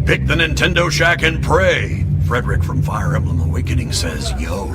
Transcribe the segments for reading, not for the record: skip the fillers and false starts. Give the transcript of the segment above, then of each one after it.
Pick the Nintendo Shack and pray. Frederick from Fire Emblem Awakening says, yo.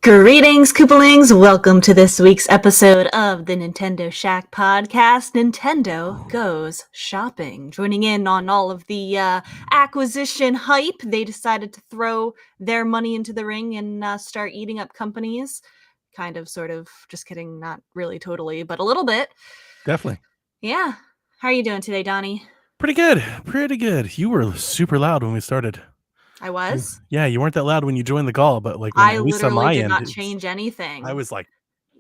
Greetings, Koopalings! Welcome to this week's episode of the Nintendo Shack podcast. Nintendo goes shopping. Joining in on all of the acquisition hype, they decided to throw their money into the ring and start eating up companies. Kind of, sort of, just kidding, not really totally, but a little bit. Definitely. Yeah. How are you doing today, Donnie? Pretty good. Pretty good. You were super loud when we started. I was? Yeah, you weren't that loud when you joined the call, but like when I at least on literally my did end, not change anything. I was like,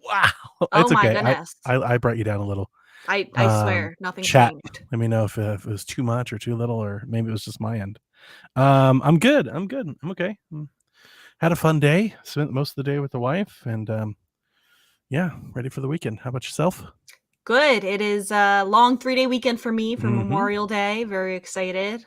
wow. Oh It's my okay. goodness. I brought you down a little. I swear, nothing Chat. changed. Let me know if it was too much or too little, or maybe it was just my end. I'm good. I'm okay. Had a fun day. Spent most of the day with the wife, and yeah, ready for the weekend. How about yourself? Good. It is a long 3-day weekend for me for Mhm. Memorial Day. Very excited.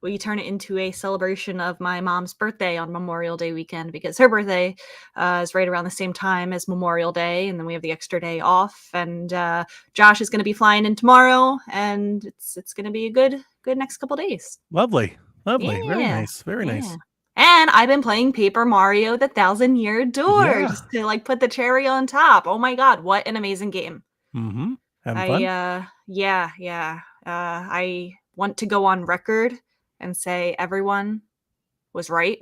We turn it into a celebration of my mom's birthday on Memorial Day weekend because her birthday is right around the same time as Memorial Day, and then we have the extra day off. And Josh is going to be flying in tomorrow, and it's going to be a good next couple days. Lovely. Very Yeah. nice. Very nice. And I've been playing Paper Mario: The Thousand Year Door Yeah. just to like put the cherry on top. Oh my God, what an amazing game! Mm-hmm. Having fun? I want to go on record and say everyone was right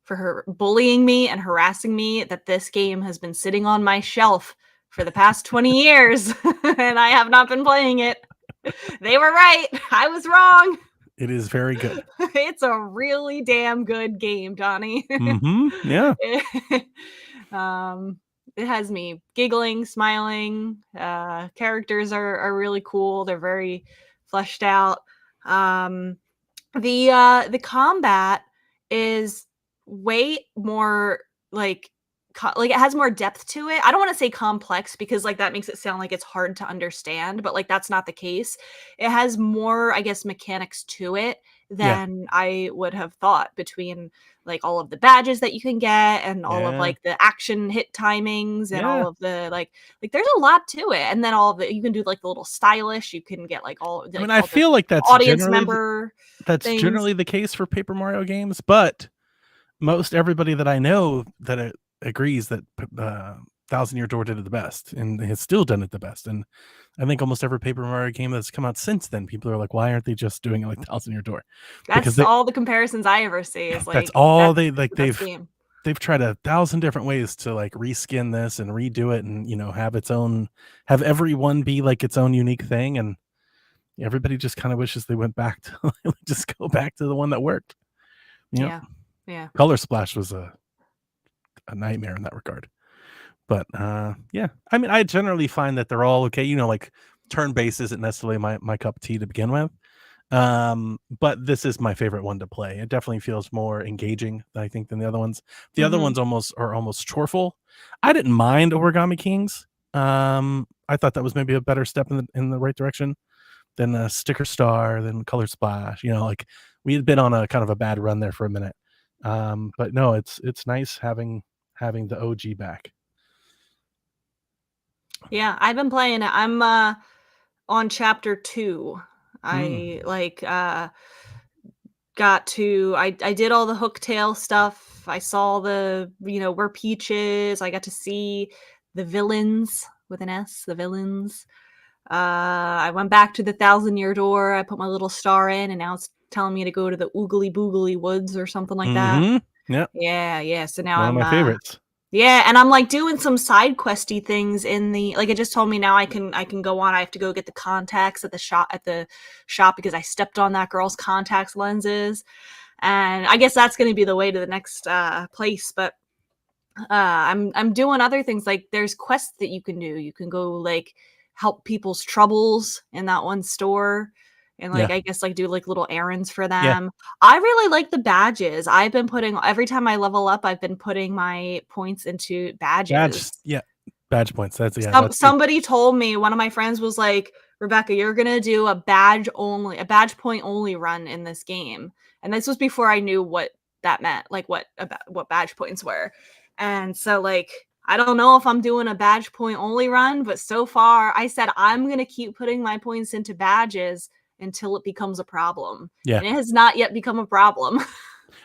for her bullying me and harassing me that this game has been sitting on my shelf for the past 20 years and I have not been playing it. They were right. I was wrong. It is very good. It's a really damn good game, Donnie. Mm-hmm. Yeah. It has me giggling, smiling. Characters are really cool. They're very fleshed out. The combat is way more like it has more depth to it. I don't want to say complex because like that makes it sound like it's hard to understand, but like that's not the case. It has more, I guess, mechanics to it than I would have thought between like all of the badges that you can get and all of like the action hit timings and all of the like there's a lot to it. And then all of the you can do like the little stylish, you can get like all I mean, I feel like that's audience member things. generally the case for Paper Mario games, but most everybody that I know that agrees that Thousand Year Door did it the best and has still done it the best. And I think almost every Paper Mario game that's come out since then, people are like, why aren't they just doing it like Thousand Year Door? That's all the comparisons I ever see is like that's all they've tried 1,000 different ways to like reskin this and redo it and have every one be like its own unique thing, and everybody just kind of wishes they went back to just go back to the one that worked. Yeah. Color Splash was a nightmare in that regard. But yeah, I mean, I generally find that they're all okay. Like turn-based isn't necessarily my cup of tea to begin with. But this is my favorite one to play. It definitely feels more engaging, I think, than the other ones. The other ones are almost choreful. I didn't mind Origami Kings. I thought that was maybe a better step in the right direction than Sticker Star, than Color Splash. Like we had been on a kind of a bad run there for a minute. But no, it's nice having the OG back. Yeah, I've been playing it. I'm on chapter 2. I did all the Hooktail stuff. I saw the, where Peach is. I got to see the villains with an S, the villains. I went back to the Thousand Year Door. I put my little star in, and now it's telling me to go to the Oogly Boogly Woods or something like that. Yeah. So now one of my favorites. Yeah, and I'm like doing some side questy things in the it just told me now I can go on. I have to go get the contacts at the shop because I stepped on that girl's contacts lenses. And I guess that's going to be the way to the next place, but I'm doing other things. Like there's quests that you can do. You can go like help people's troubles in that one store. and Yeah. like I guess like do like little errands for Yeah. them. I really like the badges. I've been putting every time I level up, I've been putting my points into badges. Badge points. That's Somebody told me, one of my friends was like, Rebecca, you're gonna do a badge point only run in this game. And this was before I knew what that meant, like what badge points were. And so like I don't know if I'm doing a badge point only run, but so far I said I'm gonna keep putting my points into badges until it becomes a problem. Yeah. And it has not yet become a problem.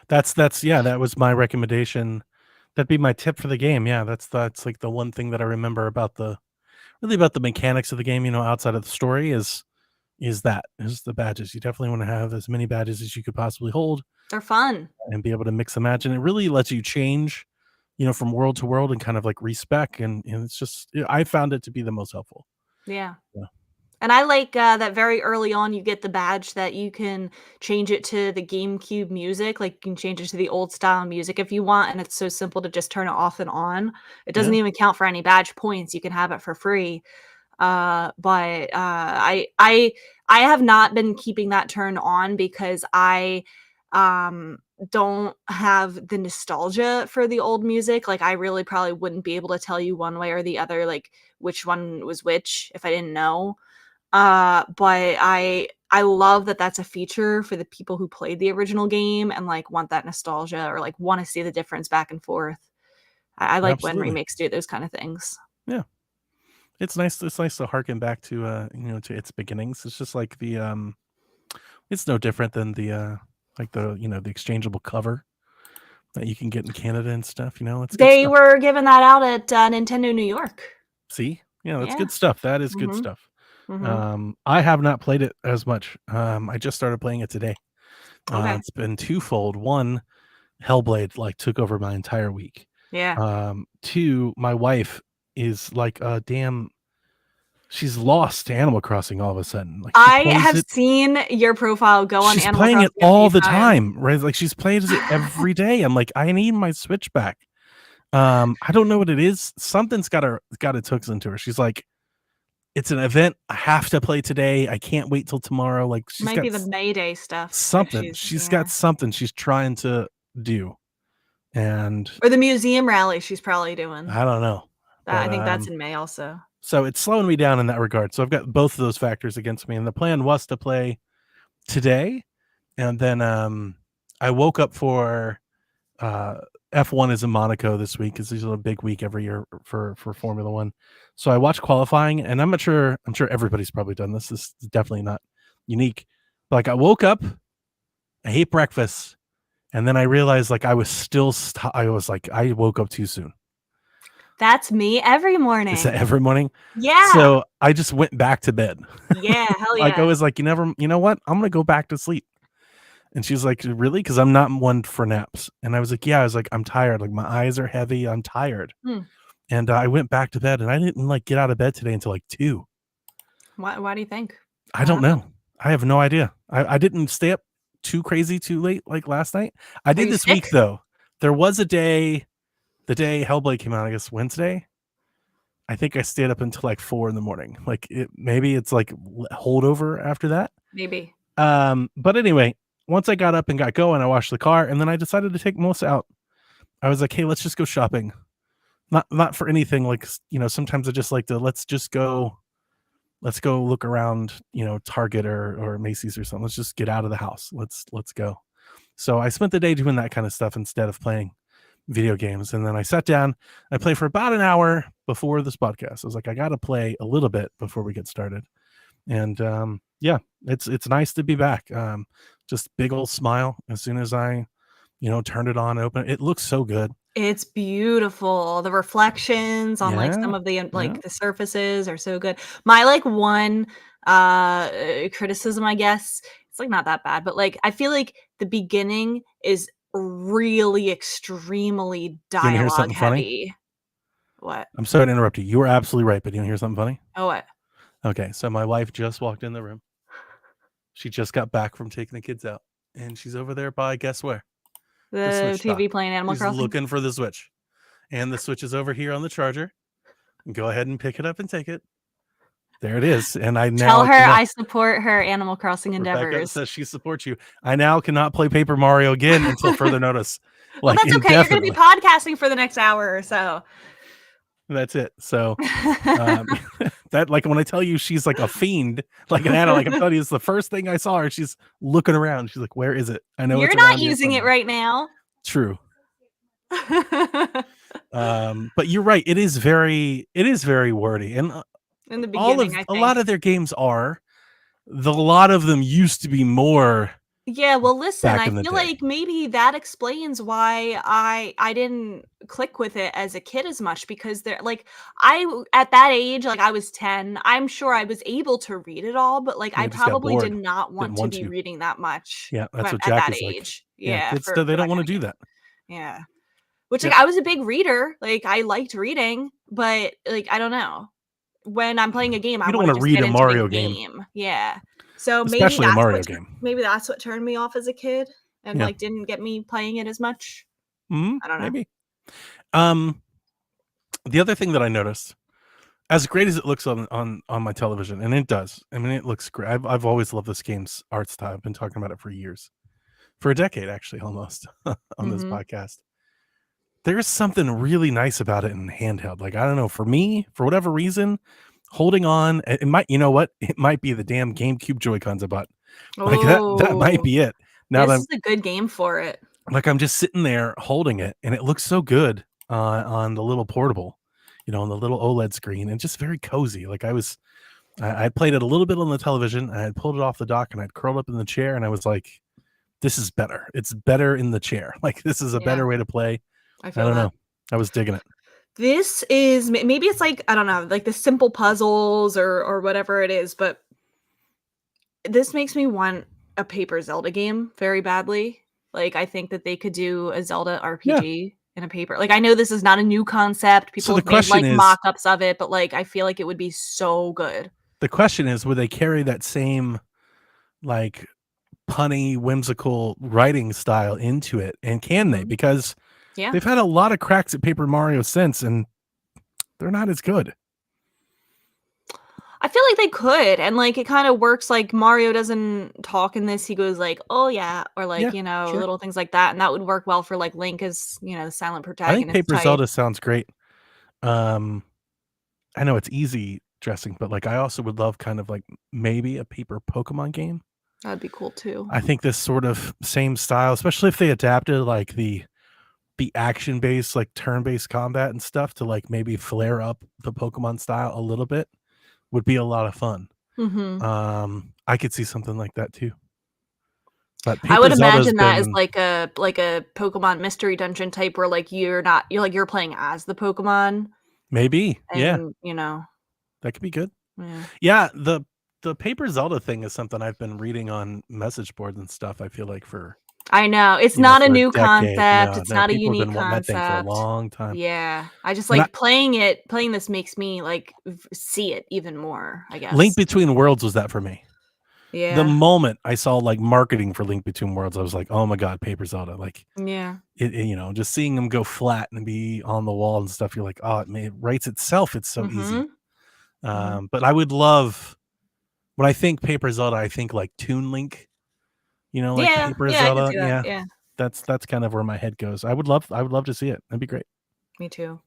That was my recommendation. That'd be my tip for the game. Yeah, that's like the one thing that I remember about the mechanics of the game, outside of the story is the badges. You definitely want to have as many badges as you could possibly hold They're fun. and be able to mix and match. And it really lets you change, from world to world and kind of like respec. And it's just, I found it to be the most helpful. Yeah. Yeah. And I like that very early on you get the badge that you can change it to the GameCube music. Like you can change it to the old style music if you want, and it's so simple to just turn it off and on. It doesn't Yeah. even count for any badge points. You can have it for free. But I have not been keeping that turned on because I don't have the nostalgia for the old music. Like I really probably wouldn't be able to tell you one way or the other, like which one was which if I didn't know. But I love that that's a feature for the people who played the original game and like want that nostalgia or like want to see the difference back and forth. I like when Absolutely. remakes do those kind of things. Yeah. It's nice to harken back to to its beginnings. It's just like it's no different than the the exchangeable cover that you can get in Canada and stuff. It's good They stuff. were giving that out at Nintendo New York. See? Yeah, that's Yeah. good stuff. That is good Mhm. stuff. Mhm. I have not played it as much. I just started playing it today. Okay. It's been twofold. One, Hellblade like took over my entire week. Yeah. Two, my wife is like she's lost to Animal Crossing all of a sudden. Like she I plays have it. seen your profile go on She's Animal playing it Crossing a all few the time, right? Like she's plays it every day. I'm like, I need my Switch back. I don't know what it is. Something's got its hooks into her. She's like, it's an event. I have to play today. I can't wait till tomorrow. Like she's Might got be the Mayday stuff. If something. She's yeah. got something she's trying to do. And Or the museum rally she's probably doing. I don't know. I But, think that's in May also. so it's slowing me down in that regard. So I've got both of those factors against me. And the plan was to play today. And then I woke up for F1 is in Monaco this week because there's a big week every year for Formula One. So I watched qualifying, and I'm sure everybody's probably done this. This is definitely not unique. But like I woke up, I ate breakfast, and then I realized like I was still I woke up too soon. That's me every morning. Is that every morning? Yeah. So I just went back to bed. Yeah, hell yeah. Like I was like, you know what? I'm gonna go back to sleep. And she's like, really? Because I'm not one for naps. And I was like, yeah. I was like, I'm tired. Like my eyes are heavy. I'm tired. And I went back to bed, and I didn't like get out of bed today until like 2. Why do you think? I don't know. I have no idea. I didn't stay up too late like last night. I did this week though. There was a day, the day Hellblade came out, I guess Wednesday. I think I stayed up until like 4 a.m. Like maybe it's like holdover after that. Maybe. But anyway, once I got up and got going, I washed the car, and then I decided to take Melissa out. I was like, hey, let's just go shopping. Not for anything like, sometimes I just like to, let's go look around, Target or Macy's or something. Let's just get out of the house. Let's go. So I spent the day doing that kind of stuff instead of playing video games. And then I sat down, I played for about an hour before this podcast. I was like, I got to play a little bit before we get started. And yeah, it's nice to be back. Just big old smile as soon as I, turned it on, open. It looks so good. It's beautiful. The reflections on like some Yeah, of the yeah. the surfaces are so good. My like one criticism, I guess, it's like not that bad, but like I feel like the beginning is really extremely You wanna hear dialogue something funny? heavy. What? I'm sorry to interrupt you. You were absolutely right, but you want to hear something funny? Oh, what? Okay, so my wife just walked in the room. She just got back from taking the kids out, and she's over there by guess where? The Switch TV dock. playing Animal She's Crossing? looking for the Switch, and the Switch is over here on the charger. Go ahead and pick it up and take it. There it is. And I now Tell her cannot- I support her Animal Crossing Rebecca endeavors. says she supports you. I now cannot play Paper Mario again until further notice. Well, Like that's okay. You're going to be indefinitely. podcasting for the next hour or so. That's it. So that, like, when I tell you she's like a fiend, like an animal, like I'm telling you, it's the first thing I saw her. She's looking around. She's like, "Where is it? I know You're it's not around here using it somewhere." right now. True. But you're right. It is very wordy, and In the all of beginning, I a think. lot of their games are. A lot of them used to be more. Yeah, well, listen, Back I in the feel day. like maybe that explains why I didn't click with it as a kid as much, because they're like at that age, like I was 10, I'm sure I was able to read it all, but like You I just got probably did bored. not want Didn't to want be to. reading that much Yeah, that's what at Jack that is like. age. Yeah, Yeah, kids, for they don't that want kind to of do game. that. Yeah. Which Yep. like I was a big reader, like I liked reading, but like I don't know. When I'm playing a game, I You don't want to wanna just read get a into Mario the game. game. Yeah. So Especially a Mario game. maybe that's what turned me off as a kid and Yeah. like didn't get me playing it as much. Mhm, I don't know. maybe. The other thing that I noticed, as great as it looks on my television, and it does. I mean, it looks great. I've always loved this game's art style. I've been talking about it for years. For a decade, actually, almost, on this Mhm. podcast. There's something really nice about it in handheld. Like, I don't know, for me, for whatever reason, holding on, it might, you know what? It might be the damn GameCube Joy-Cons I bought. Like, that might Oh, be it. Now that this is a good game for it. I'm just sitting there holding it, and it looks so good on the little portable, on the little OLED screen, and just very cozy. Like, I played it a little bit on the television, and I'd pulled it off the dock, and I'd curled up in the chair, and I was like, this is better. It's better in the chair. Like, this is a Yeah. better way to play. I I feel don't that. know. I was digging it. This is maybe it's like, I don't know, like the simple puzzles or whatever it is, but this makes me want a Paper Zelda game very badly. Like I think that they could do a Zelda RPG in a paper. Like I know this is not a new concept. People the have made question like is- mock-ups of it, but like I feel like it would be so good. The question is, would they carry that same, like, punny, whimsical writing style into it? And can they? Mhm. Because Yeah. they've had a lot of cracks at Paper Mario since, and they're not as good. I feel like they could, and like it kind of works. Like Mario doesn't talk in this; he goes like, "Oh yeah," or like Yeah, sure. little things like that, and that would work well for like Link as the silent I protagonist. think Paper type. Zelda sounds great. I know it's easy dressing, but like I also would love kind of like maybe a paper Pokemon game. That'd be cool too. I think this sort of same style, especially if they adapted like the action-based, like turn-based combat and stuff to like maybe flare up the Pokemon style a little bit, would be a lot of fun. Hmm. I could see something like that too. But I would Paper Zelda's imagine that as been- like a Pokemon mystery dungeon type where like you're playing as the Pokemon. maybe, yeah, And, that could be good. yeah. Yeah, the Paper Zelda thing is something I've been reading on message boards and stuff. I feel like for I know it's you know, not a for new decade. concept. No, It's no, not a people have unique been wanting that thing for a concept. long time. Yeah, I just And like playing this makes me like see it even more, I guess. Link Between Worlds was that for me. Yeah. The moment I saw like marketing for Link Between Worlds, I was like, oh my god, Paper Zelda! Like Yeah. just seeing them go flat and be on the wall and stuff. You're like, oh, it writes itself. It's so easy. Mhm. But I would love when I think Paper Zelda, I think like Toon Link. Like Yeah. Paper Yeah. I Zelda. can see that. Yeah. That's kind of where my head goes. I would love to see it. That'd be great. Me too.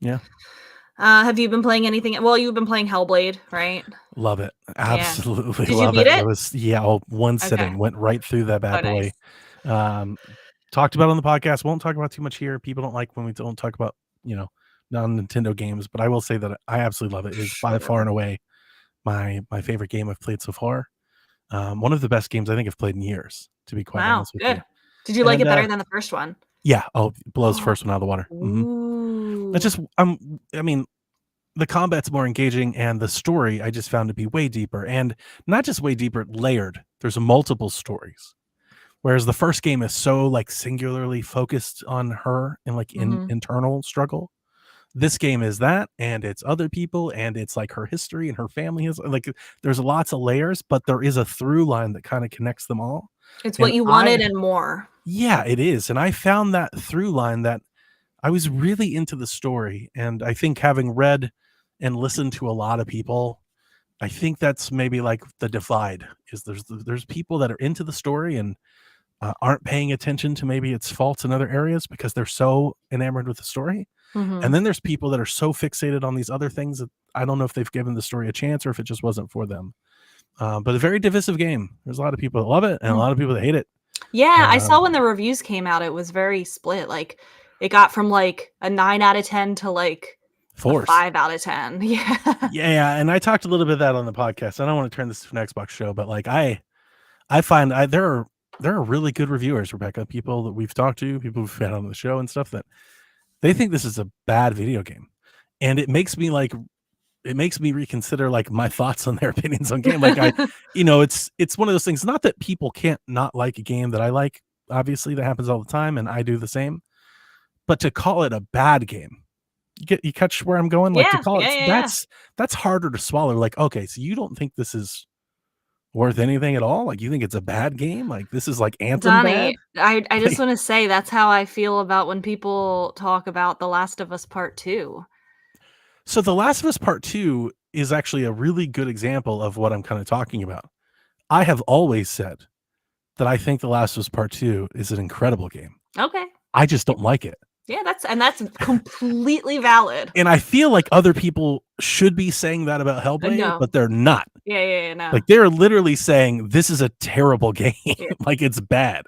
Yeah. Have you been playing anything? Well, you've been playing Hellblade, right? Love it. Absolutely Did you love beat it. it? It was one sitting, Okay. went right through that bad Oh, boy. nice. Talked about it on the podcast. Won't talk about too much here. People don't like when we don't talk about, non-Nintendo games, but I will say that I absolutely love it. It is by far and away my favorite game I've played so far. One of the best games I think I've played in years, to be quite Wow. honest with Good. you. Did you like it And, better than the first one? Yeah. Oh, it blows the first one out of the water. Mhm. Ooh. It's just I mean, the combat's more engaging, and the story I just found to be way deeper, and not just way deeper, layered. There's multiple stories, whereas the first game is so like singularly focused on her and like Mhm. internal struggle. This game is that, and it's other people, and it's like her history and her family is like there's lots of layers, but there is a through line that kind of connects them all. It's what and you wanted and more. Yeah, it is, and I found that through line that I was really into the story, and I think having read and listened to a lot of people I think that's maybe like the divide is there's people that are into the story and aren't paying attention to maybe its faults in other areas because they're so enamored with the story. Mhm. And then there's people that are so fixated on these other things that I don't know if they've given the story a chance or if it just wasn't for them. But a very divisive game. There's a lot of people that love it and a lot of people that hate it. Yeah, I saw Um, when the reviews came out, it was very split. Like, it got from like a 9 out of 10 to like a Force. 5 out of 10. Yeah. Yeah, and I talked a little bit of that on the podcast. I don't want to turn this to an Xbox show, but like I find there are really good reviewers, Rebecca, people that we've talked to, people we've had on the show and stuff that they think this is a bad video game. And it makes me reconsider like my thoughts on their opinions on game. Like it's one of those things, not that people can't not like a game that I like. Obviously that happens all the time and I do the same. But to call it a bad game, you catch where I'm going? Like to Yeah, call it yeah. that's harder to swallow. Like, okay, so you don't think this is worth anything at all? Like you think it's a bad game? Like this is like Anthem bad? Donnie, I just Like, wanna say that's how I feel about when people talk about The Last of Us Part 2. so The Last of Us Part 2 is actually a really good example of what I'm kind of talking about. I have always said that I think The Last of Us Part 2 is an incredible game. Okay. I just don't like it. Yeah, that's completely valid. And I feel like other people should be saying that about Hellblade, No. but they're not. Yeah, no. Like they're literally saying this is a terrible game. Yeah. Like it's bad.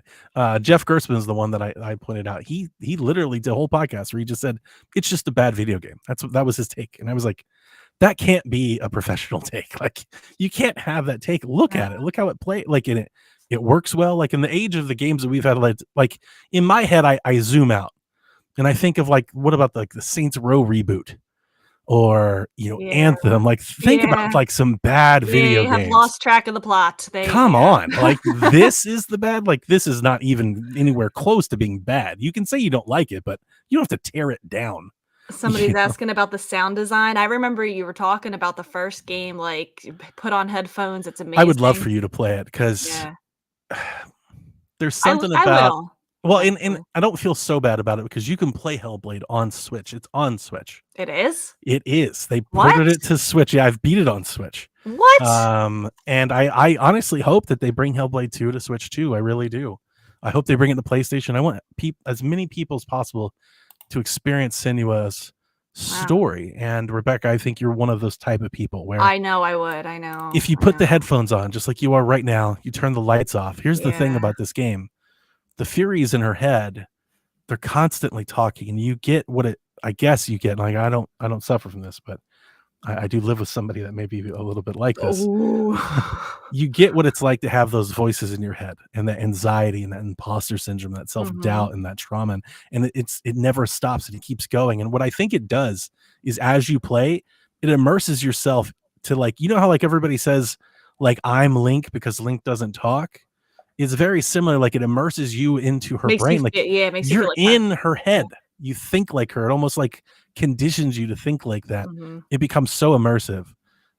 Jeff Gerstmann is the one that I pointed out. He literally did a whole podcast where he just said it's just a bad video game. That was his take. And I was like, that can't be a professional take. Like you can't have that take. Look at it. Look how it played. Like in it works well. Like in the age of the games that we've had, like in my head, I zoom out and I think of like, what about like the Saints Row reboot? Or Anthem, like think about like some bad video have games. lost track of the plot. Come on, like this is the bad. Like this is not even anywhere close to being bad. You can say you don't like it, but you don't have to tear it down. Somebody's asking about the sound design. I remember you were talking about the first game. Like, put on headphones. It's amazing. I would love for you to play it because there's something I about. will. Well, and I don't feel so bad about it because you can play Hellblade on Switch. It's on Switch. It is? It is. They ported it to Switch. Yeah, I've beat it on Switch. What? And I honestly hope that they bring Hellblade 2 to Switch too. I really do. I hope they bring it to PlayStation. I want as many people as possible to experience Senua's story. And Rebecca, I think you're one of those type of people where I know I would. I know. if you put the headphones on, just like you are right now, you turn the lights off. Here's the thing about this game. The Furies in her head, they're constantly talking, and you get what I guess you get. Like I don't suffer from this, but I do live with somebody that may be a little bit like this. You get what it's like to have those voices in your head, and that anxiety, and that imposter syndrome, that self-doubt, and that trauma, and it never stops, and it keeps going. And what I think it does is, as you play, it immerses yourself to like how like everybody says like I'm Link because Link doesn't talk. It's very similar. Like it immerses you into her brain. Like makes you you're feel like in her head. You think like her. It almost like conditions you to think like that. It becomes so immersive.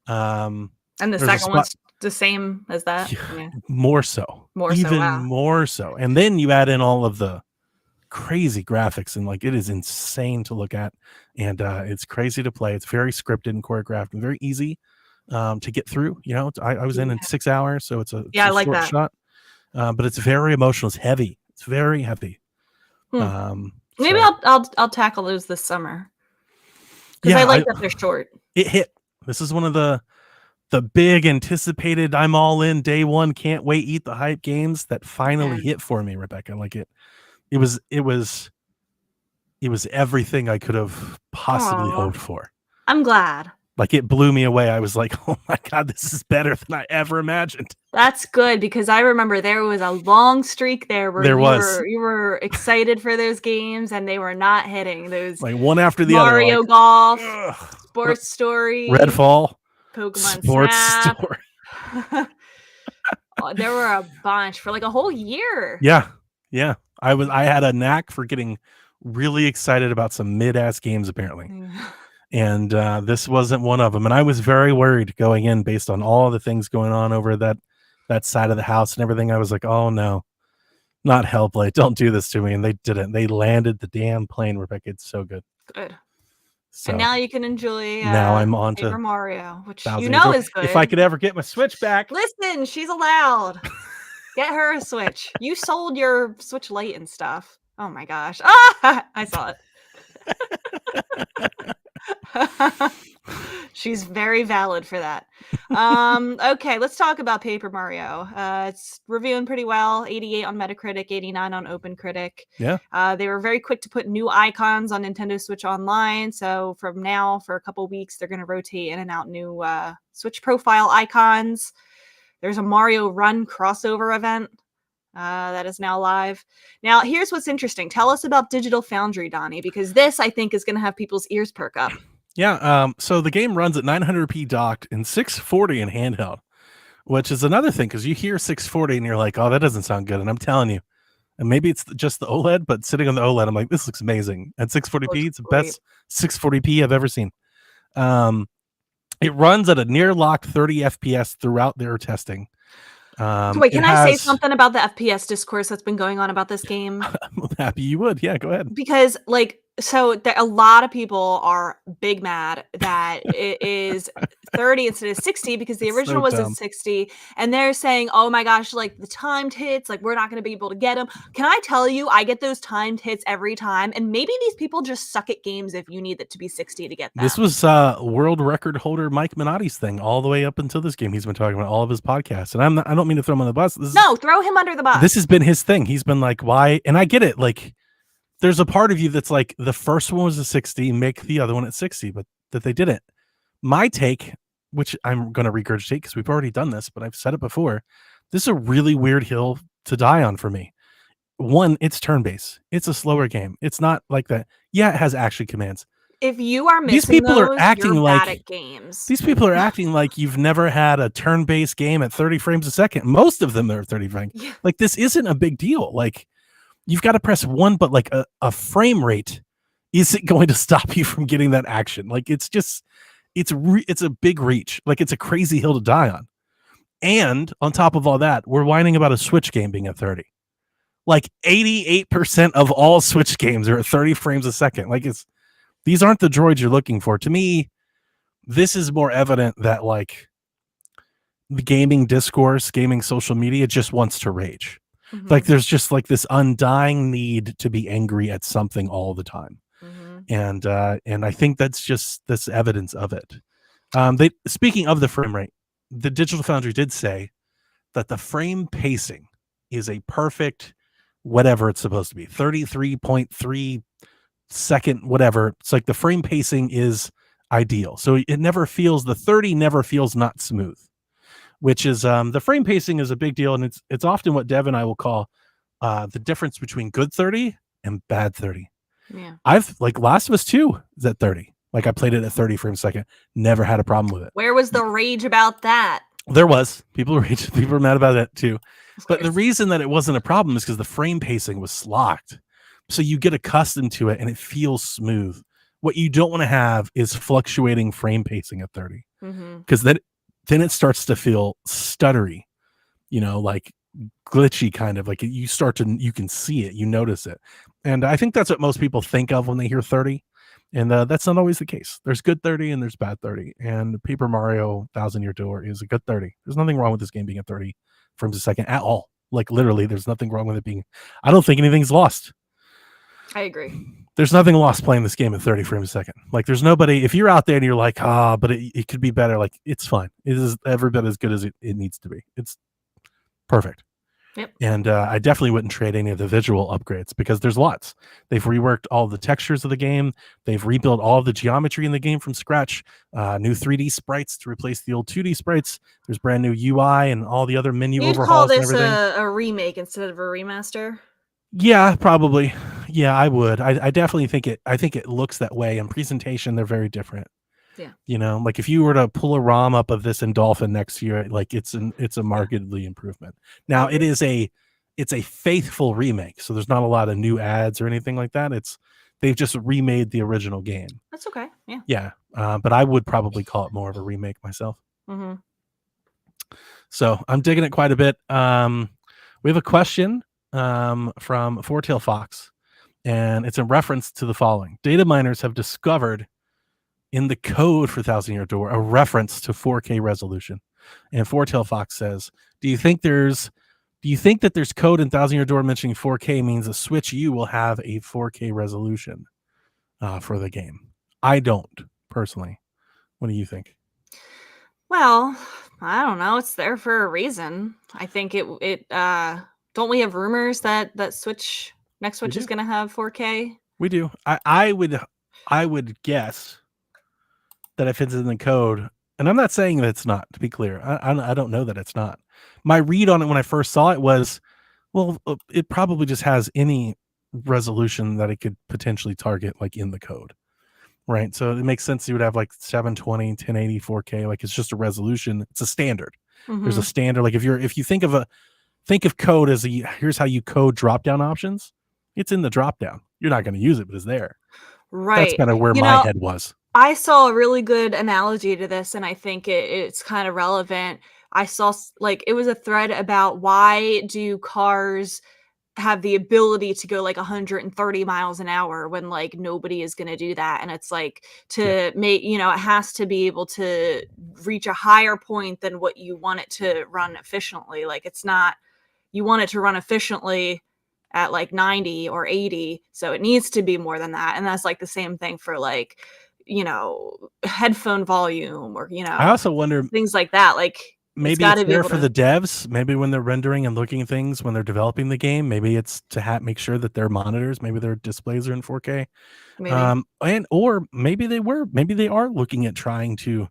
And the second one's the same as that. Yeah. More so. More so. And then you add in all of the crazy graphics, and like it is insane to look at, and it's crazy to play. It's very scripted and choreographed and very easy to get through. I was in 6 hours, so it's a I like short that. shot. But it's very emotional. It's heavy. It's very heavy. Maybe I'll tackle those this summer because I like that they're short. It hit. This is one of the big anticipated. I'm all in day one. Can't wait. Eat the hype games that finally hit for me, Rebecca. Like it was everything I could have possibly hoped for. I'm glad. Like it blew me away. I was like, oh my God, this is better than I ever imagined. That's good because I remember there was a long streak there where you were excited for those games and they were not hitting those. Like one after the Mario other. Golf, Sports Story, Redfall, Pokemon Sports Snap. Story. There were a bunch for like a whole year. Yeah. I had a knack for getting really excited about some mid-ass games apparently. And this wasn't one of them. And I was very worried going in based on all the things going on over that side of the house and everything. I was like, oh no, not Hellblade. Don't do this to me. And they didn't. They landed the damn plane, Rebecca. It's so good. Good. So And now you can enjoy now I'm on Paper to Mario, which you Thousand know Year is Door. good. If I could ever get my Switch back. Listen, she's allowed. Get her a Switch. You sold your Switch Lite and stuff. Oh my gosh. Ah, I saw it. She's very valid for that. Okay, let's talk about Paper Mario. It's reviewing pretty well. 88 on Metacritic, 89 on OpenCritic. Yeah. They were very quick to put new icons on Nintendo Switch Online. So from now, for a couple weeks, they're going to rotate in and out new Switch profile icons. There's a Mario Run crossover event that is now live. Now, here's what's interesting. Tell us about Digital Foundry, Donnie, because this, I think, is going to have people's ears perk up. Yeah. So the game runs at 900p docked and 640 in handheld, which is another thing because you hear 640 and you're like, oh, that doesn't sound good. And I'm telling you, and maybe it's just the OLED, but sitting on the OLED, I'm like, this looks amazing. At 640p, it's the best 640p I've ever seen. It runs at a near locked 30 FPS throughout their testing. Wait, can I say something about the FPS discourse that's been going on about this game? I'm happy you would. Yeah, go ahead. Because, like, so a lot of people are big mad that it is 30 instead of 60 because the original was at 60, and they're saying, oh my gosh, like the timed hits, like we're not going to be able to get them. Can I tell you, I get those timed hits every time, and maybe these people just suck at games if you need it to be 60 to get them. This was world record holder Mike Minotti's thing all the way up until this game. He's been talking about all of his podcasts, and I don't mean to throw him on the bus. No, throw him under the bus. This has been his thing. He's been like, why? And I get it. Like, there's a part of you that's like, the first one was a 60, make the other one at 60, but that they didn't. My take, which I'm going to regurgitate because we've already done this, but I've said it before. This is a really weird hill to die on for me. One, it's turn-based. It's a slower game. It's not like that. Yeah, it has action commands. If you are missing these people those, are acting you're like bad at games. These people are acting like you've never had a turn-based game at 30 frames a second. Most of them are 30 frames. Yeah. Like, this isn't a big deal. Like, you've got to press one, but like a frame rate isn't going to stop you from getting that action. Like, it's just, it's a big reach. Like, it's a crazy hill to die on. And on top of all that, we're whining about a Switch game being at 30. Like, 88% of all Switch games are at 30 frames a second. Like, these aren't the droids you're looking for. To me, this is more evident that, like, the gaming discourse, gaming social media just wants to rage. Mm-hmm. Like, there's just like this undying need to be angry at something all the time. Mm-hmm. And I think that's just this evidence of it. Speaking of the frame rate, the Digital Foundry did say that the frame pacing is a perfect whatever it's supposed to be, 33.3 second whatever. It's like the frame pacing is ideal. So it never feels, the 30 never feels not smooth, which is the frame pacing is a big deal. And it's often what Dev and I will call the difference between good 30 and bad 30. Yeah. I've, like, Last of Us 2 is at 30. Like, I played it at 30 frames a second. Never had a problem with it. Where was the rage about that? There was. People were mad about that too. But the reason that it wasn't a problem is because the frame pacing was locked. So you get accustomed to it and it feels smooth. What you don't want to have is fluctuating frame pacing at 30. Because then it starts to feel stuttery, like glitchy, kind of like you can see it, you notice it. And I think that's what most people think of when they hear 30. And that's not always the case. There's good 30 and there's bad 30. And Paper Mario Thousand Year Door is a good 30. There's nothing wrong with this game being at 30 frames a second at all. Like, literally, there's nothing wrong with it being. I don't think anything's lost. I agree. There's nothing lost playing this game at 30 frames a second. Like, there's nobody. If you're out there and you're like, but it could be better, like, it's fine. It is every bit as good as it needs to be. It's perfect. Yep. And I definitely wouldn't trade any of the visual upgrades because there's lots. They've reworked all the textures of the game. They've rebuilt all of the geometry in the game from scratch. New 3D sprites to replace the old 2D sprites. There's brand new UI and all the other menu overhauls and everything. You'd call this a remake instead of a remaster? Yeah, probably. Yeah, I would. I definitely think it. I think it looks that way. In presentation, they're very different. Yeah. Like, if you were to pull a ROM up of this in Dolphin next year, like, it's a markedly improvement. Now, it's a faithful remake, so there's not a lot of new ads or anything like that. They've just remade the original game. That's okay. Yeah. Yeah. But I would probably call it more of a remake myself. Mm-hmm. So I'm digging it quite a bit. We have a question from Fourtail Fox, and it's in reference to the following. Data miners have discovered in the code for Thousand Year Door a reference to 4K resolution. And Fourtail Fox says, do you think that there's code in Thousand Year Door mentioning 4K means a Switch U will have a 4K resolution for the game? I don't, personally. What do you think? Well, I don't know. It's there for a reason. I think it don't we have rumors that next Switch is do. going to have 4K? We do. I would guess that if it's in the code, and I'm not saying that it's not, to be clear. I don't know that it's not. My read on it when I first saw it was, well, it probably just has any resolution that it could potentially target, like in the code, right? So it makes sense you would have like 720, 1080, 4K. Like it's just a resolution. It's a standard. There's a Mhm. standard. Like if you think of code as here's how you code drop down options. It's in the drop down. You're not going to use it, but it's there. That's Right. kind of where You my know, head was. I saw a really good analogy to this, and I think it's kind of relevant. I saw like it was a thread about why do cars have the ability to go like 130 miles an hour when like nobody is going to do that, and it's like Yeah. to make it has to be able to reach a higher point than what you want it to run efficiently. Like it's not, you want it to run efficiently at like 90 or 80, so it needs to be more than that. And that's like the same thing for like headphone volume or I also wonder, things like that. Like it's maybe got it's to be there able for to the devs. Maybe when they're rendering and looking at things when they're developing the game, maybe it's to make sure that their monitors, maybe their displays are in 4K. maybe. Or maybe they are looking at trying to,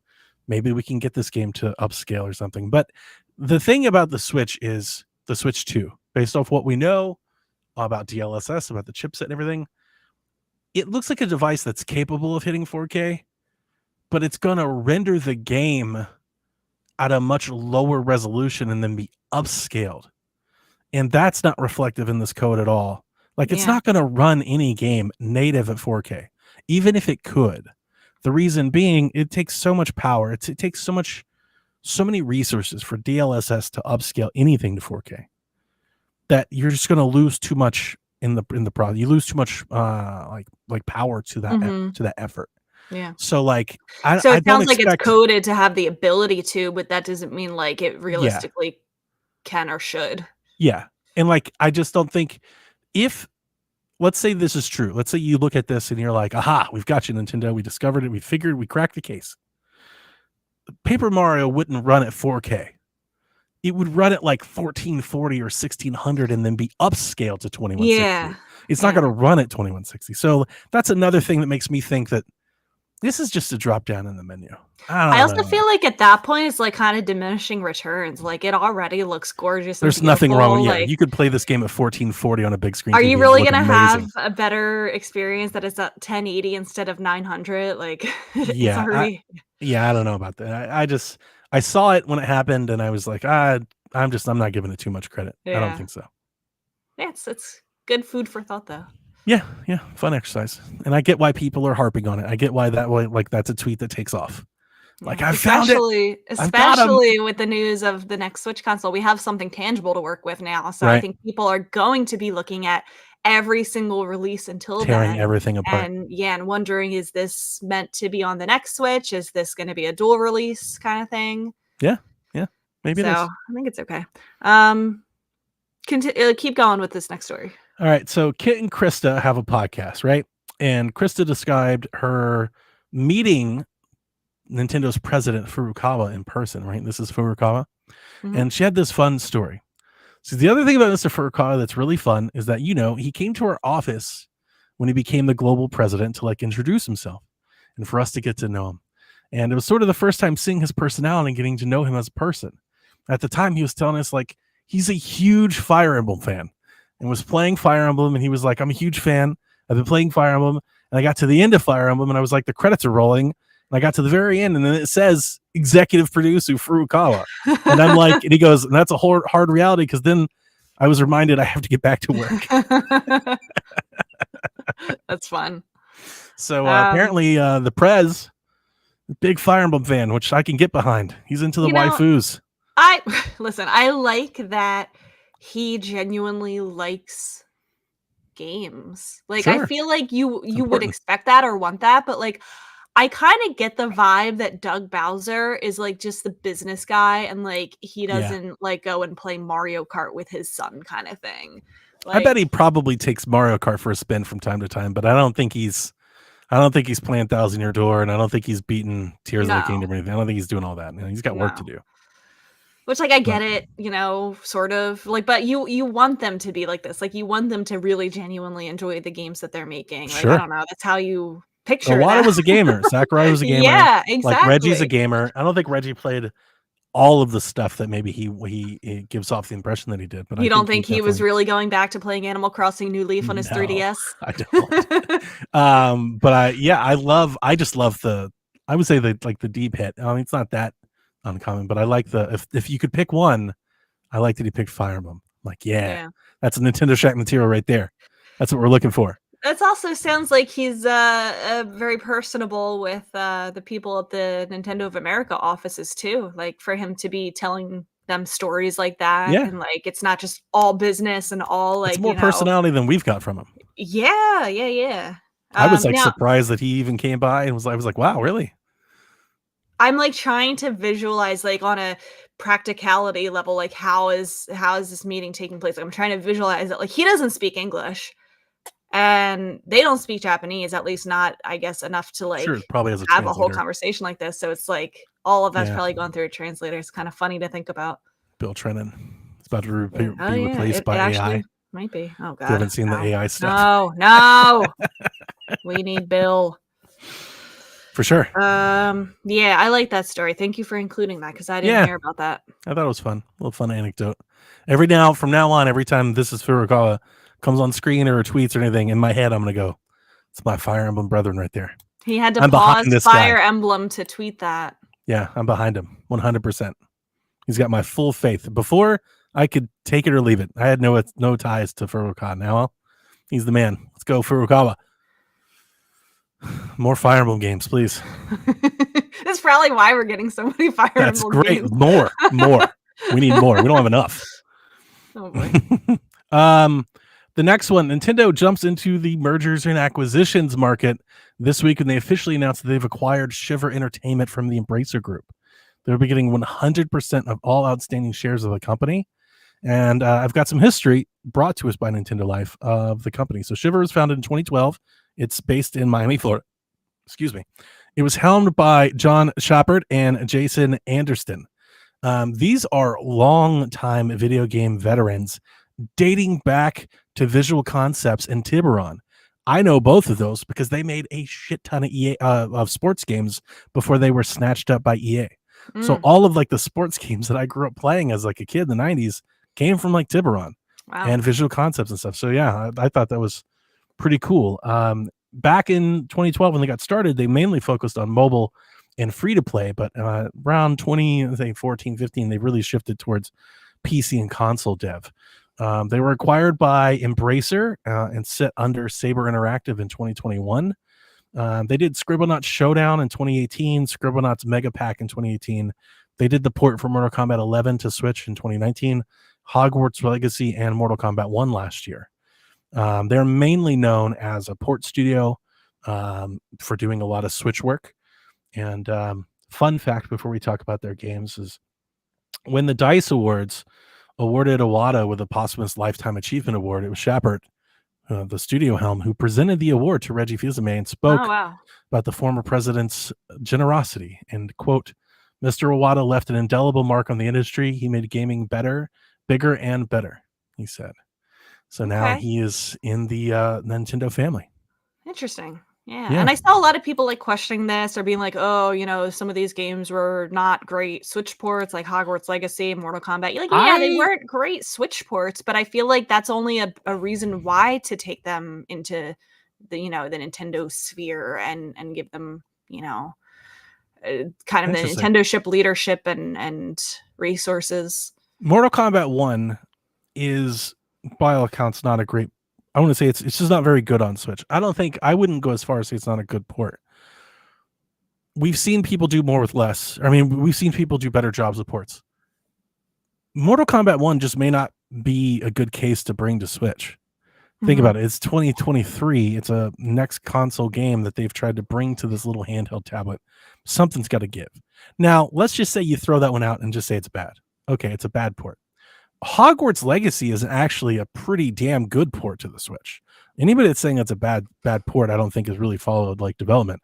maybe we can get this game to upscale or something. But the thing about the Switch is the Switch 2, based off what we know about DLSS, about the chipset and everything, it looks like a device that's capable of hitting 4K, but it's going to render the game at a much lower resolution and then be upscaled. And that's not reflective in this code at all. Like it's Yeah. not going to run any game native at 4K, even if it could. The reason being, it takes so much power. It takes so many resources for DLSS to upscale anything to 4K that you're just going to lose too much in the product. You lose too much like power to that effort. Yeah. So like So I it don't sounds like it's expect coded to have the ability to, but that doesn't mean like it yeah. realistically can or should. Yeah. And like I just don't think, if let's say this is true. Let's say you look at this and you're like, aha, we've got you, Nintendo. We discovered it. We figured, we cracked the case. Paper Mario wouldn't run at 4K. It would run at like 1440 or 1600 and then be upscaled to 2160. Yeah. It's not going to run at 2160. So that's another thing that makes me think that this is just a drop down in the menu. I I also don't know. feel like at that point it's like kind of diminishing returns. Like it already looks gorgeous. And There's nothing wrong with beautiful. You could play this game at 1440 on a big screen. Are TV you and really look gonna amazing. have a better experience that it's at 1080 instead of 900? Like it's Yeah, already. I don't know about that. I saw it when it happened and I was like, I'm not giving it too much credit. I don't Yeah. think so. Yeah, it's good food for thought though. Yeah, fun exercise. And I get why people are harping on it. I get why that's a tweet that takes off. Like, Yeah, I found it. I've got 'em. especially with the news of the next Switch console, we have something tangible to work with now. So I Right. think people are going to be looking at every single release until Tearing then. everything apart. And wondering, is this meant to be on the next Switch? Is this going to be a dual release kind of thing? Yeah. Maybe it is. So I think it's okay. Keep going with this next story. All right. So Kit and Krista have a podcast, right? And Krista described her meeting Nintendo's president Furukawa in person, right? This is Furukawa. Mhm. And she had this fun story. So the other thing about Mr. Furukawa that's really fun is that, he came to our office when he became the global president to like introduce himself and for us to get to know him. And it was sort of the first time seeing his personality and getting to know him as a person. At the time, he was telling us like he's a huge Fire Emblem fan and was playing Fire Emblem. And he was like, I'm a huge fan. I've been playing Fire Emblem. And I got to the end of Fire Emblem and I was like, the credits are rolling. And I got to the very end and then it says executive producer Furukawa. And I'm like, and he goes, and that's a hard reality because then I was reminded I have to get back to work. That's fun. So apparently the Prez, big Fire Emblem fan, which I can get behind. He's into the waifus. I like that he genuinely likes games. Like I Sure. feel like you would important. expect that or want that, but like I kind of get the vibe that Doug Bowser is like just the business guy, and like he Yeah. doesn't like go and play Mario Kart with his son, kind of thing. I bet he Like, probably takes Mario Kart for a spin from time to time, but I don't think he's playing Thousand Year Door, and I don't think he's beaten Tears of the No. Kingdom or anything. I don't think he's doing all that. You know, he's got work to No. do. Which, like, I But get it, you know, sort of like, but you want them to be like this. Like, you want them to really genuinely enjoy the games that they're making. Like, I sure. don't know. That's how you picture Iwata that. was a gamer. Sakurai was a gamer. Yeah, Like Reggie's a exactly. gamer. I don't think Reggie played all of the stuff that maybe he gives off the impression that he did, but I You don't think think he was definitely really going back to playing Animal Crossing New Leaf on his no, 3DS? I don't. But I just love I would say the deep hit. I mean, it's not that uncommon, but I like if you could pick one, I like that he picked Fire Emblem. Like, yeah, that's a Nintendo Shack material right there. That's what we're looking for. That also sounds like he's very personable with the people at the Nintendo of America offices too. Like, for him to be telling them stories like that, Yeah. and like it's not just all business and all like, It's more you know. personality than we've got from him. Yeah. I was like Now surprised that he even came by, and I was like, wow, really? I'm like trying to visualize, like, on a practicality level, like how is this meeting taking place? Like, I'm trying to visualize it. Like, he doesn't speak English, and they don't speak Japanese, at least not, I guess, enough to like Sure, probably as a have a whole translator. conversation like this. So it's like all of that's Yeah. probably gone through a translator. It's kind of funny to think about. Bill Trennan. It's about to be Yeah, replaced by it actually AI. might be. Oh god. You haven't seen the no. AI stuff. No. We need Bill. For sure. Yeah, I like that story. Thank you for including that, because I didn't hear about that. I thought it was fun. A little fun anecdote. From now on, every time This Is Furukawa comes on screen or tweets or anything, in my head, I'm going to go, it's my Fire Emblem brethren right there. He had to I'm behind pause this Fire guy. Emblem to tweet that. Yeah, I'm behind him 100%. He's got my full faith. Before, I could take it or leave it. I had no ties to Furukawa. Now, he's the man. Let's go, Furukawa. More Fire Emblem games, please. That's probably why we're getting so many Fire That's Emblem great. games. More. We need more. We don't have enough. Oh boy. The next one, Nintendo jumps into the mergers and acquisitions market this week, and they officially announced that they've acquired Shiver Entertainment from the Embracer Group. They'll be getting 100% of all outstanding shares of the company. And I've got some history brought to us by Nintendo Life of the company. So Shiver was founded in 2012. It's based in Miami, Florida. Excuse me. It was helmed by John Shepard and Jason Anderson. These are long-time video game veterans dating back to Visual Concepts and Tiburon. I know both of those because they made a shit ton of EA of sports games before they were snatched up by EA. So all of like the sports games that I grew up playing as like a kid in the 90s came from like Tiburon and Visual Concepts and stuff. So yeah, I thought that was pretty cool. Back in 2012 when they got started, they mainly focused on mobile and free to play, but around 2014, 15, they really shifted towards PC and console dev. They were acquired by Embracer and set under Saber Interactive in 2021. They did Scribblenauts Showdown in 2018, Scribblenauts Mega Pack in 2018. They did the port for Mortal Kombat 11 to Switch in 2019, Hogwarts Legacy, and Mortal Kombat 1 last year. They're mainly known as a port studio for doing a lot of Switch work. And fun fact before we talk about their games is when the DICE Awards awarded Iwata with a posthumous Lifetime Achievement Award, it was Shepard, the studio helm, who presented the award to Reggie Fils-Aimé and spoke about the former president's generosity. And, quote, Mr. Iwata left an indelible mark on the industry. He made gaming better, bigger, and better, he said. So now he is in the Nintendo family. Interesting. Yeah. And I saw a lot of people like questioning this or being like, oh, you know, some of these games were not great Switch ports, like Hogwarts Legacy, Mortal Kombat. You're like, yeah, they weren't great Switch ports, but I feel like that's only a reason why to take them into the, you know, the Nintendo sphere and give them, you know, kind of the Nintendo ship leadership and resources. Mortal Kombat 1 is, by all accounts, not a great, I want to say it's just not very good on Switch. I wouldn't go as far as say it's not a good port. We've seen people do more with less. I mean, we've seen people do better jobs with ports. Mortal Kombat 1 just may not be a good case to bring to Switch. Think Mhm. about it. It's 2023. It's a next console game that they've tried to bring to this little handheld tablet. Something's got to give. Now, let's just say you throw that one out and just say it's bad. Okay, it's a bad port. Hogwarts Legacy is actually a pretty damn good port to the Switch. Anybody that's saying that's a bad port, I don't think has really followed like development.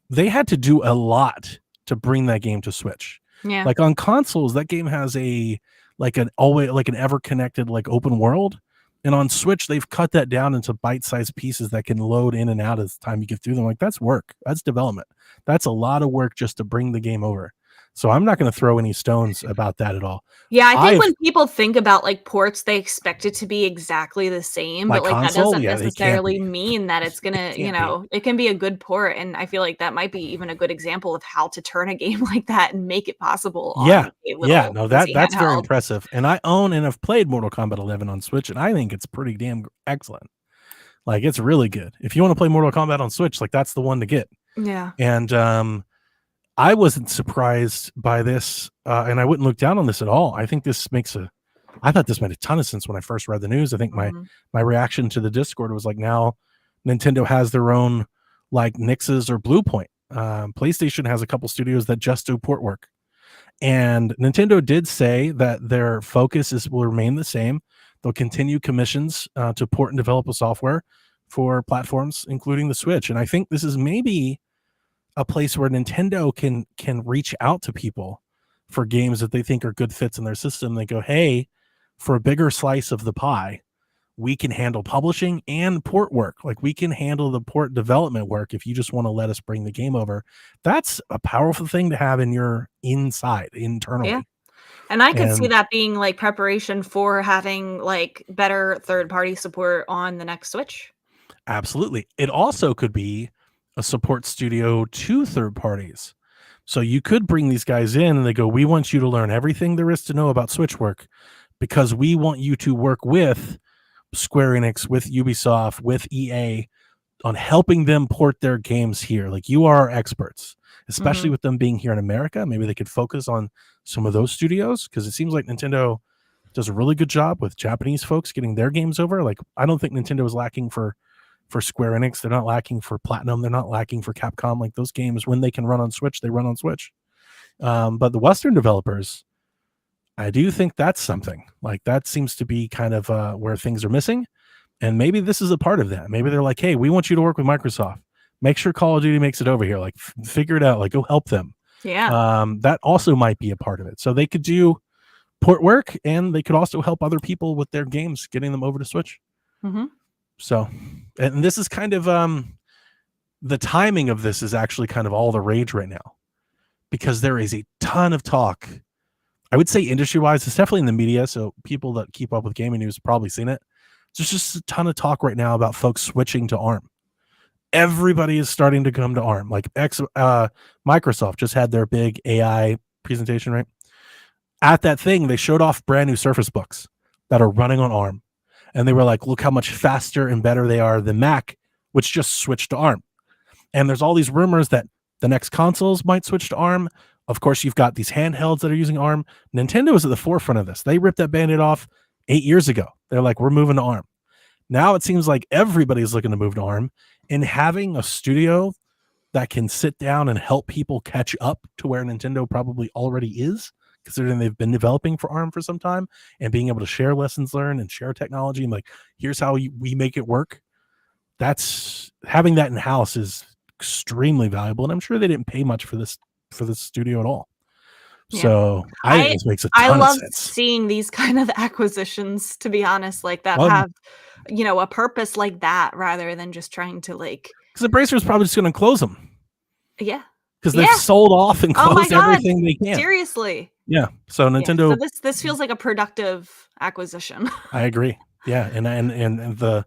They had to do a lot to bring that game to Switch. Yeah. Like on consoles, that game has an ever connected like open world. And on Switch, they've cut that down into bite-sized pieces that can load in and out as time you get through them. Like, that's work. That's development. That's a lot of work just to bring the game over. So I'm not going to throw any stones about that at all. Yeah, I think I've- when people think about like ports, they expect it to be exactly the same, Like but like that console? doesn't Yeah, they can't necessarily be. mean that it's gonna, can't you be. know, it can be a good port. And I feel like that might be even a good example of how to turn a game like that and make it possible on Yeah. a little Yeah, no, easy that's very handheld. impressive. And I own and have played Mortal Kombat 11 on Switch, and I think it's pretty damn excellent. Like, it's really good. If you want to play Mortal Kombat on Switch, like that's the one to get. Yeah. And I wasn't surprised by this, and I wouldn't look down on this at all. I think this I thought this made a ton of sense when I first read the news. I think Mhm. my reaction to the Discord was like, now Nintendo has their own like Nixes or Bluepoint. PlayStation has a couple studios that just do port work, and Nintendo did say that their focus will remain the same. They'll continue commissions to port and develop a software for platforms, including the Switch. And I think this is maybe a place where Nintendo can reach out to people for games that they think are good fits in their system. They go, hey, for a bigger slice of the pie, we can handle publishing and port work. Like, we can handle the port development work if you just want to let us bring the game over. That's a powerful thing to have in your internally. Yeah. And I could see And- that being like preparation for having like better third-party support on the next Switch. Absolutely. It also could be a support studio to third parties. So you could bring these guys in and they go, we want you to learn everything there is to know about Switch work because we want you to work with Square Enix, with Ubisoft, with EA on helping them port their games here. Like, you are our experts, especially with them being here in America. Maybe they could focus on some of those studios because it seems like Nintendo does a really good job with Japanese folks getting their games over. Like, I don't think Nintendo is lacking for Square Enix. They're not lacking for Platinum. They're not lacking for Capcom. Like, those games, when they can run on Switch, they run on Switch. But the Western developers, I do think that's something. Like, that seems to be kind of where things are missing. And maybe this is a part of that. Maybe they're like, hey, we want you to work with Microsoft. Make sure Call of Duty makes it over here. Like, figure it out. Like, go help them. Yeah. That also might be a part of it. So they could do port work, and they could also help other people with their games, getting them over to Switch. Mm-hmm. So, and this is kind of the timing of this is actually kind of all the rage right now, because there is a ton of talk. I would say industry wise, it's definitely in the media. So people that keep up with gaming news have probably seen it. There's just a ton of talk right now about folks switching to ARM. Everybody is starting to come to ARM. Like Microsoft just had their big AI presentation, right? At that thing, they showed off brand new Surface Books that are running on ARM. And they were like, look how much faster and better they are than Mac, which just switched to ARM. And there's all these rumors that the next consoles might switch to ARM. Of course, you've got these handhelds that are using ARM. Nintendo is at the forefront of this. They ripped that Band-Aid off 8 years ago. They're like, we're moving to ARM. Now it seems like everybody's looking to move to ARM, and having a studio that can sit down and help people catch up to where Nintendo probably already is, considering they've been developing for ARM for some time, and being able to share lessons learned and share technology and like, here's how we make it work. That's having that in house is extremely valuable, and I'm sure they didn't pay much for this studio at all. Yeah. So I think this makes a I ton of love sense. seeing these kind of acquisitions, to be honest, like that Well, have, you know, a purpose like that rather than just trying to like, because Embracer is probably just going to close them yeah, because they've Yeah. sold off and Oh my closed God. everything they can. seriously. Yeah. So Yeah, Nintendo, so this feels like a productive acquisition. I agree. Yeah, and the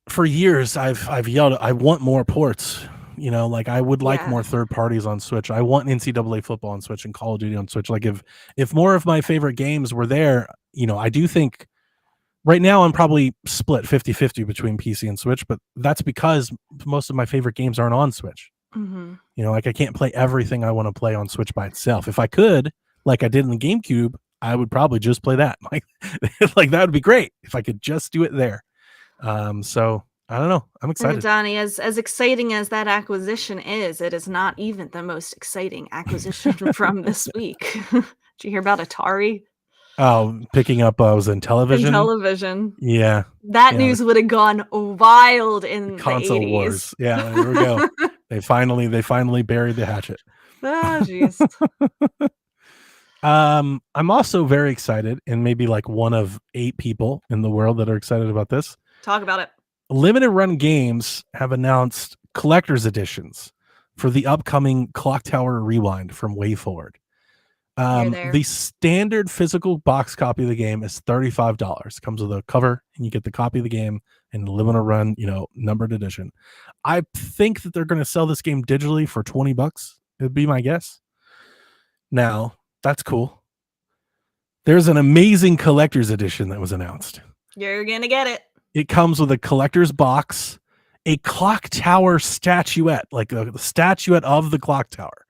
for years I've yelled, I want more ports. You know, like I would like Yeah. more third parties on Switch. I want NCAA football on Switch and Call of Duty on Switch. Like if more of my favorite games were there, you know, I do think right now I'm probably split 50-50 between PC and Switch, but that's because most of my favorite games aren't on Switch. Mm-hmm. You know, like I can't play everything I want to play on Switch by itself. If I could, like I did in the GameCube, I would probably just play that. Like that would be great if I could just do it there. So I don't know. I'm excited. Donnie, as exciting as that acquisition is, it is not even the most exciting acquisition from this week. Did you hear about Atari? Oh, picking up was in In television. television. Yeah. That Yeah, news would have gone wild in the Console 80s. wars. Yeah, there we go. They finally buried the hatchet. Oh, jeez. I'm also very excited, and maybe like one of 8 people in the world that are excited about this. Talk about it. Limited Run Games have announced collector's editions for the upcoming Clock Tower Rewind from WayForward. There. The standard physical box copy of the game is $35. Comes with a cover, and you get the copy of the game and Limited Run, numbered edition. I think that they're going to sell this game digitally for $20. It'd be my guess. Now, that's cool. There's an amazing collector's edition that was announced. You're gonna get it. It comes with a collector's box, a clock tower statuette, like the statuette of the clock tower,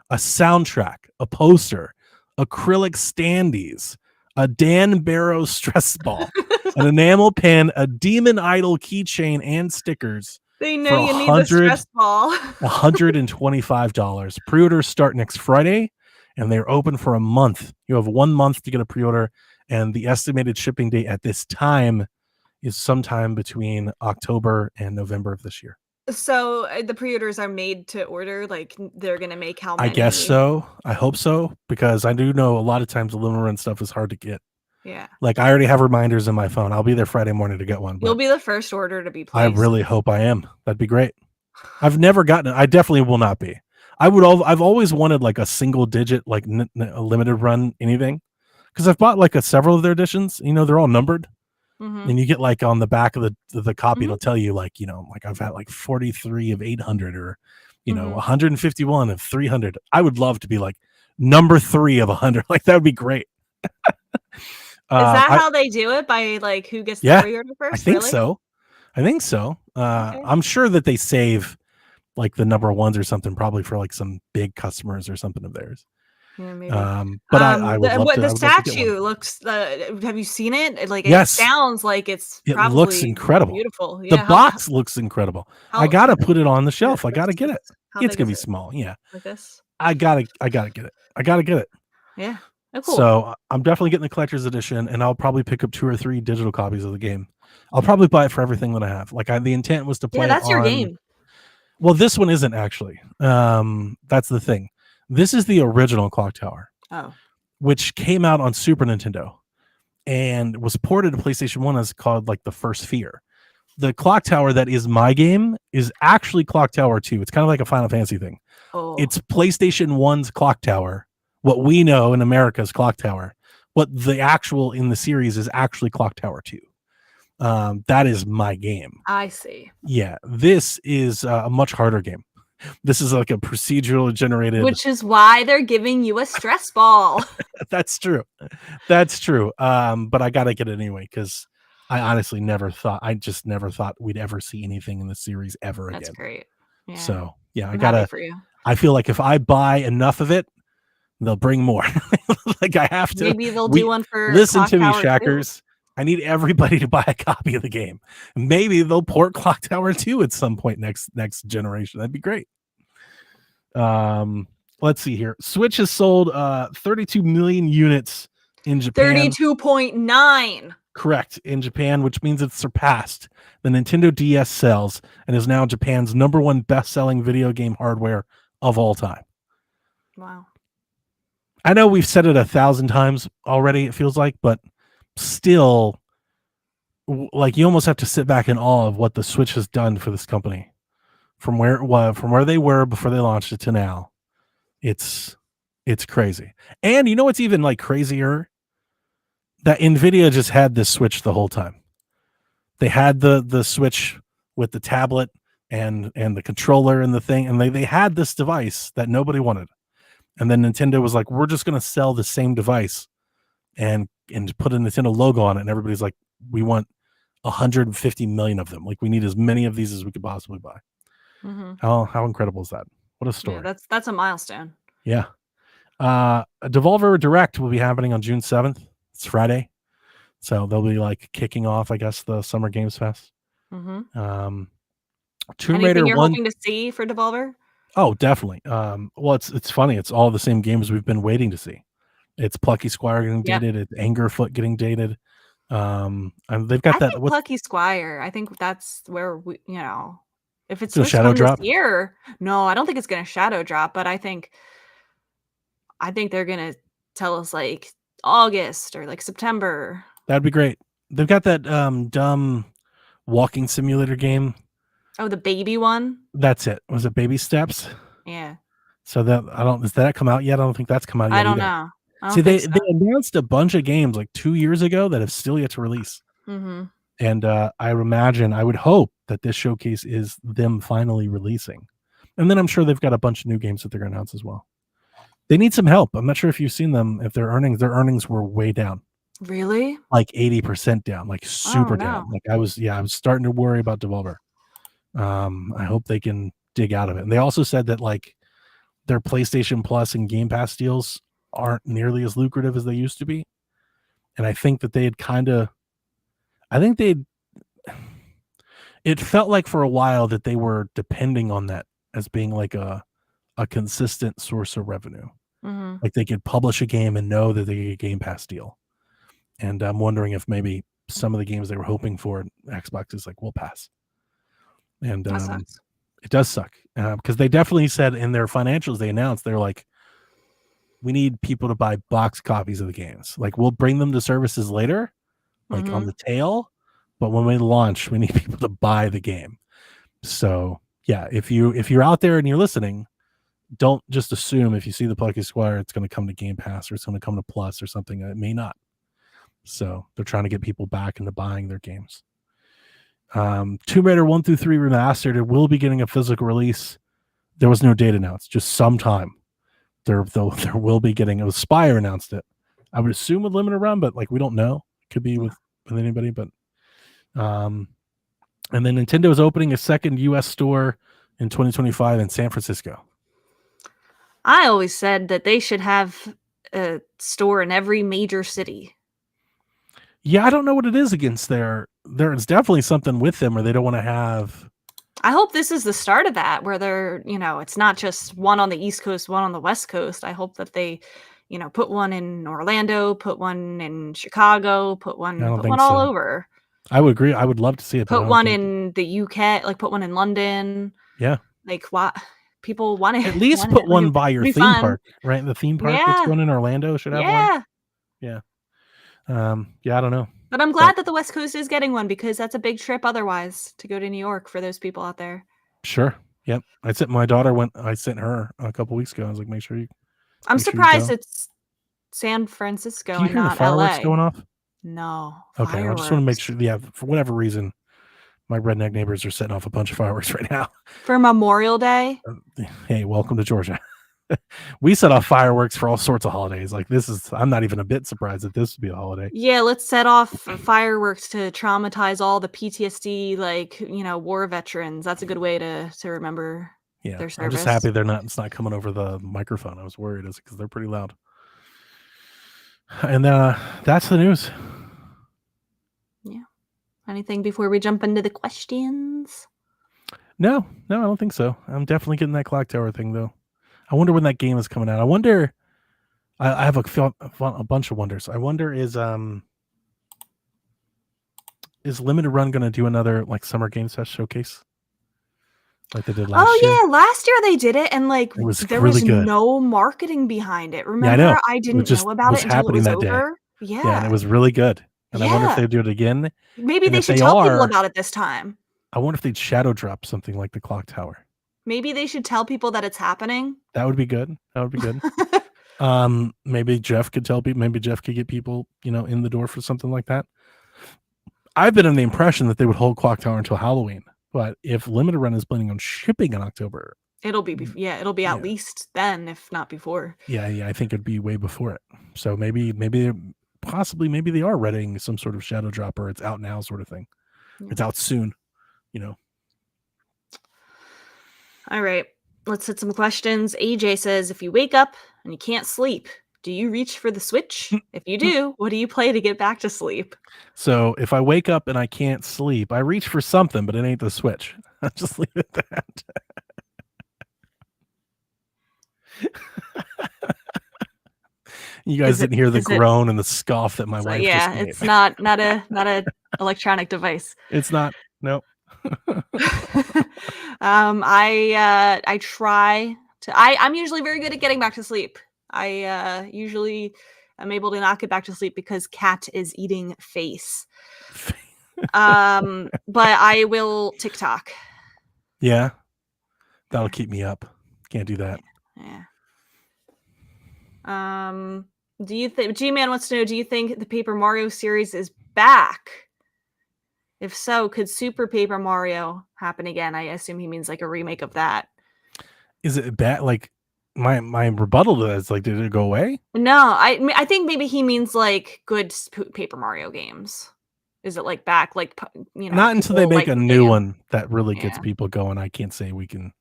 a soundtrack, a poster, acrylic standees, a Dan Barrow stress ball, an enamel pen, a Demon Idol keychain, and stickers. They know you need the stress ball. $125. Pre-orders start next Friday, and they're open for a month. You have 1 month to get a pre-order, and the estimated shipping date at this time is sometime between October and November of this year. So the pre-orders are made to order, like they're gonna make how many? I guess so. I hope so, because I do know a lot of times the Limited Run stuff is hard to get. Yeah. Like I already have reminders in my phone. I'll be there Friday morning to get one. You'll be the first order to be placed. I really hope I am. That'd be great. I've never gotten it. I definitely will not be. I've always wanted like a single digit, like a limited run anything, because I've bought like several of their editions. They're all numbered, and you get like on the back of the copy, it'll tell you like like I've had like 43 of 800 or 151 of 300. I would love to be like number 3 of 100. Like that would be great. Is that how they do it? By like who gets the pre-order first? I think so. Okay. I'm sure that they save like the number ones or something, probably for like some big customers or something of theirs. Yeah, maybe. But I would love to. The statue looks. Have you seen it? Like yes. It sounds like it looks incredible. Beautiful. Yeah, the box looks incredible. I gotta put it on the shelf. I gotta get it. It's gonna be small. Yeah. Like this. I gotta get it. I gotta get it. Yeah. Oh, cool. So I'm definitely getting the collector's edition, and I'll probably pick up 2 or 3 digital copies of the game. I'll probably buy it for everything that I have. Like the intent was to play. Yeah, that's your game. Well, this one isn't actually. That's the thing. This is the original Clock Tower. Oh. Which came out on Super Nintendo and was ported to PlayStation 1 as called like the First Fear. The Clock Tower that is my game is actually Clock Tower 2. It's kind of like a Final Fantasy thing. Oh. It's PlayStation 1's Clock Tower. What we know in America's Clock Tower. What the actual in the series is actually Clock Tower 2. That is my game. I see. Yeah, this is a much harder game. This is like a procedural generated, which is why they're giving you a stress ball. That's true. But I gotta get it anyway, because I honestly I just never thought we'd ever see anything in the series ever again. That's great. Yeah. So yeah, I'm happy for you. I feel like if I buy enough of it, they'll bring more. Like I have to. Maybe they'll do one for. Listen Clock to me, Tower Shackers. 2. I need everybody to buy a copy of the game. Maybe they'll port Clock Tower 2 at some point next generation. That'd be great. Let's see here. Switch has sold 32 million units in Japan. 32.9. Correct, in Japan, which means it's surpassed the Nintendo DS sales and is now Japan's #1 best-selling video game hardware of all time. Wow. I know we've said it 1,000 times already, it feels like, but still, like, you almost have to sit back in awe of what the Switch has done for this company. From where they were before they launched it to now, it's crazy. And you know what's even like crazier? That Nvidia just had this Switch the whole time. They had the Switch with the tablet and the controller and the thing, and they had this device that nobody wanted. And then Nintendo was like, we're just going to sell the same device and put a Nintendo logo on it. And everybody's like, we want 150 million of them. Like, we need as many of these as we could possibly buy. Mm-hmm. How incredible is that? What a story. Yeah, that's a milestone. Yeah. A Devolver Direct will be happening on June 7th. It's Friday. So they'll be like kicking off, I guess, the Summer Games Fest. Mm-hmm. Tomb Anything Raider you're 1. hoping to see for Devolver? Oh, definitely. Well, it's funny. It's all the same games we've been waiting to see. It's Plucky Squire getting Yep. dated. It's Angerfoot getting dated. And they've got I that. think What's Plucky Squire. I think that's where we, if it's the supposed to shadow come drop? this year, no, I don't think it's going to shadow drop. But I think they're going to tell us like August or like September. That'd be great. They've got that dumb walking simulator game. Oh, the baby one. That's it. Was it Baby Steps? Yeah, So that does that come out yet? I don't think that's come out yet. I don't either. know. I don't See, think they announced a bunch of games like 2 years ago that have still yet to release. Mm-hmm. And I would hope that this showcase is them finally releasing. And then I'm sure they've got a bunch of new games that they're going to announce as well. They need some help. I'm not sure if you've seen them. If their earnings were way down, Really? like 80% down, like super no. down. Like I was starting to worry about Devolver. I hope they can dig out of it. And they also said that like their PlayStation Plus and Game Pass deals aren't nearly as lucrative as they used to be. And I think that it felt like for a while that they were depending on that as being like a consistent source of revenue. Mm-hmm. Like they could publish a game and know that they get a Game Pass deal. And I'm wondering if maybe some of the games they were hoping for, Xbox is like, we'll pass. And That sucks. it does suck because they definitely said in their financials, they announced they're like, we need people to buy box copies of the games. Like we'll bring them to services later, like on the tail, but when we launch, we need people to buy the game. So yeah, if you're out there and you're listening, don't just assume if you see the Plucky Squire, it's going to come to Game Pass or it's going to come to Plus or something. It may not. So they're trying to get people back into buying their games. Tomb Raider 1 through 3 remastered. It will be getting a physical release. There was no date announced, just sometime. There will be getting it. Spire announced it. I would assume with limited run, but like we don't know. Could be with anybody, but and then Nintendo is opening a second US store in 2025 in San Francisco. I always said that they should have a store in every major city. Yeah, I don't know what it is against there. There's definitely something with them where they don't want to have. I hope this is the start of that, where they're, it's not just one on the East Coast, one on the West Coast. I hope that they, put one in Orlando, put one in Chicago, put one all over. I would agree. I would love to see it. Put one in the UK, like put one in London. Yeah. Like what people want to at least put one by your theme park, right? The theme park that's going in Orlando should have one. Yeah. Yeah, I don't know. But I'm glad that the West Coast is getting one because that's a big trip otherwise to go to New York for those people out there. Sure. Yep. My daughter I sent her a couple weeks ago. I was like, make sure you. I'm surprised it's San Francisco and not the fireworks LA. going off? No. Okay. Fireworks. I just want to make sure. Yeah. For whatever reason, my redneck neighbors are setting off a bunch of fireworks right now. For Memorial Day? Hey, welcome to Georgia. We set off fireworks for all sorts of holidays. Like I'm not even a bit surprised that this would be a holiday. Yeah, let's set off fireworks to traumatize all the PTSD, war veterans. That's a good way to remember their service. I'm just happy it's not coming over the microphone. I was worried because they're pretty loud. And that's the news. Yeah. Anything before we jump into the questions? No, I don't think so. I'm definitely getting that Clock Tower thing though. I wonder when that game is coming out. I wonder. I have a bunch of wonders. I wonder is Limited Run going to do another like Summer Games Fest showcase like they did last year? Oh yeah, last year they did it, and there was good. No marketing behind it. Remember, I didn't know about it until it was over. Yeah, and it was really good. And I wonder if they do it again. Maybe they should tell people about it this time. I wonder if they'd shadow drop something like the Clock Tower. Maybe they should tell people that it's happening. That would be good. Maybe Jeff could tell people. Maybe Jeff could get people, in the door for something like that. I've been in the impression that they would hold Clock Tower until Halloween. But if Limited Run is planning on shipping in October, it'll be at least then, if not before. Yeah, I think it'd be way before it. So maybe they are readying some sort of shadow drop or it's out now sort of thing. Yeah. It's out soon, All right, let's hit some questions. AJ says, if you wake up and you can't sleep, do you reach for the Switch? If you do, what do you play to get back to sleep? So if I wake up and I can't sleep, I reach for something, but it ain't the Switch. I'll just leave it at that. You guys didn't hear the groan and the scoff that my wife just made. It's not a electronic device. It's not. Nope. I try to. I'm usually very good at getting back to sleep. I usually am able to not get back to sleep because cat is eating face. But I will TikTok. Yeah, that'll keep me up. Can't do that. Yeah. Do you think G-Man wants to know, do you think the Paper Mario series is back? If so, could Super Paper Mario happen again? I assume he means like a remake of that. Is it bad? Like my rebuttal to that is like, did it go away? No, I think maybe he means like good Paper Mario games. Is it like back? Like, you know, not until they make like a new one that really gets people going. I can't say we can.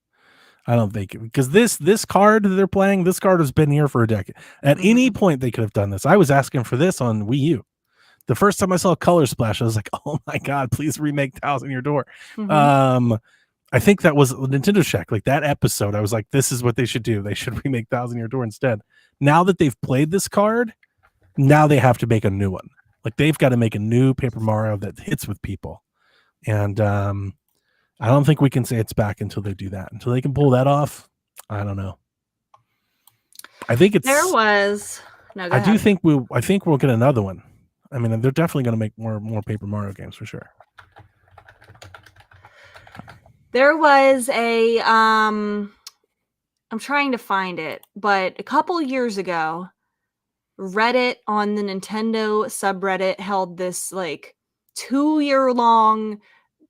I don't think, because this card that they're playing, this card has been here for a decade. At any point, they could have done this. I was asking for this on Wii U. The first time I saw Color Splash, I was like, "Oh my god, please remake Thousand Year Door." I think that was Nintendo Shack. Like that episode, I was like, "This is what they should do. They should remake Thousand Year Door instead." Now that they've played this card, now they have to make a new one. Like they've got to make a new Paper Mario that hits with people, and I don't think we can say it's back until they do that. Until they can pull that off, I don't know. I think it's. There was. No, go ahead. I think we'll get another one. I mean, they're definitely going to make more Paper Mario games for sure. There was a I'm trying to find it, but a couple years ago, Reddit on the Nintendo subreddit held this like 2-year-long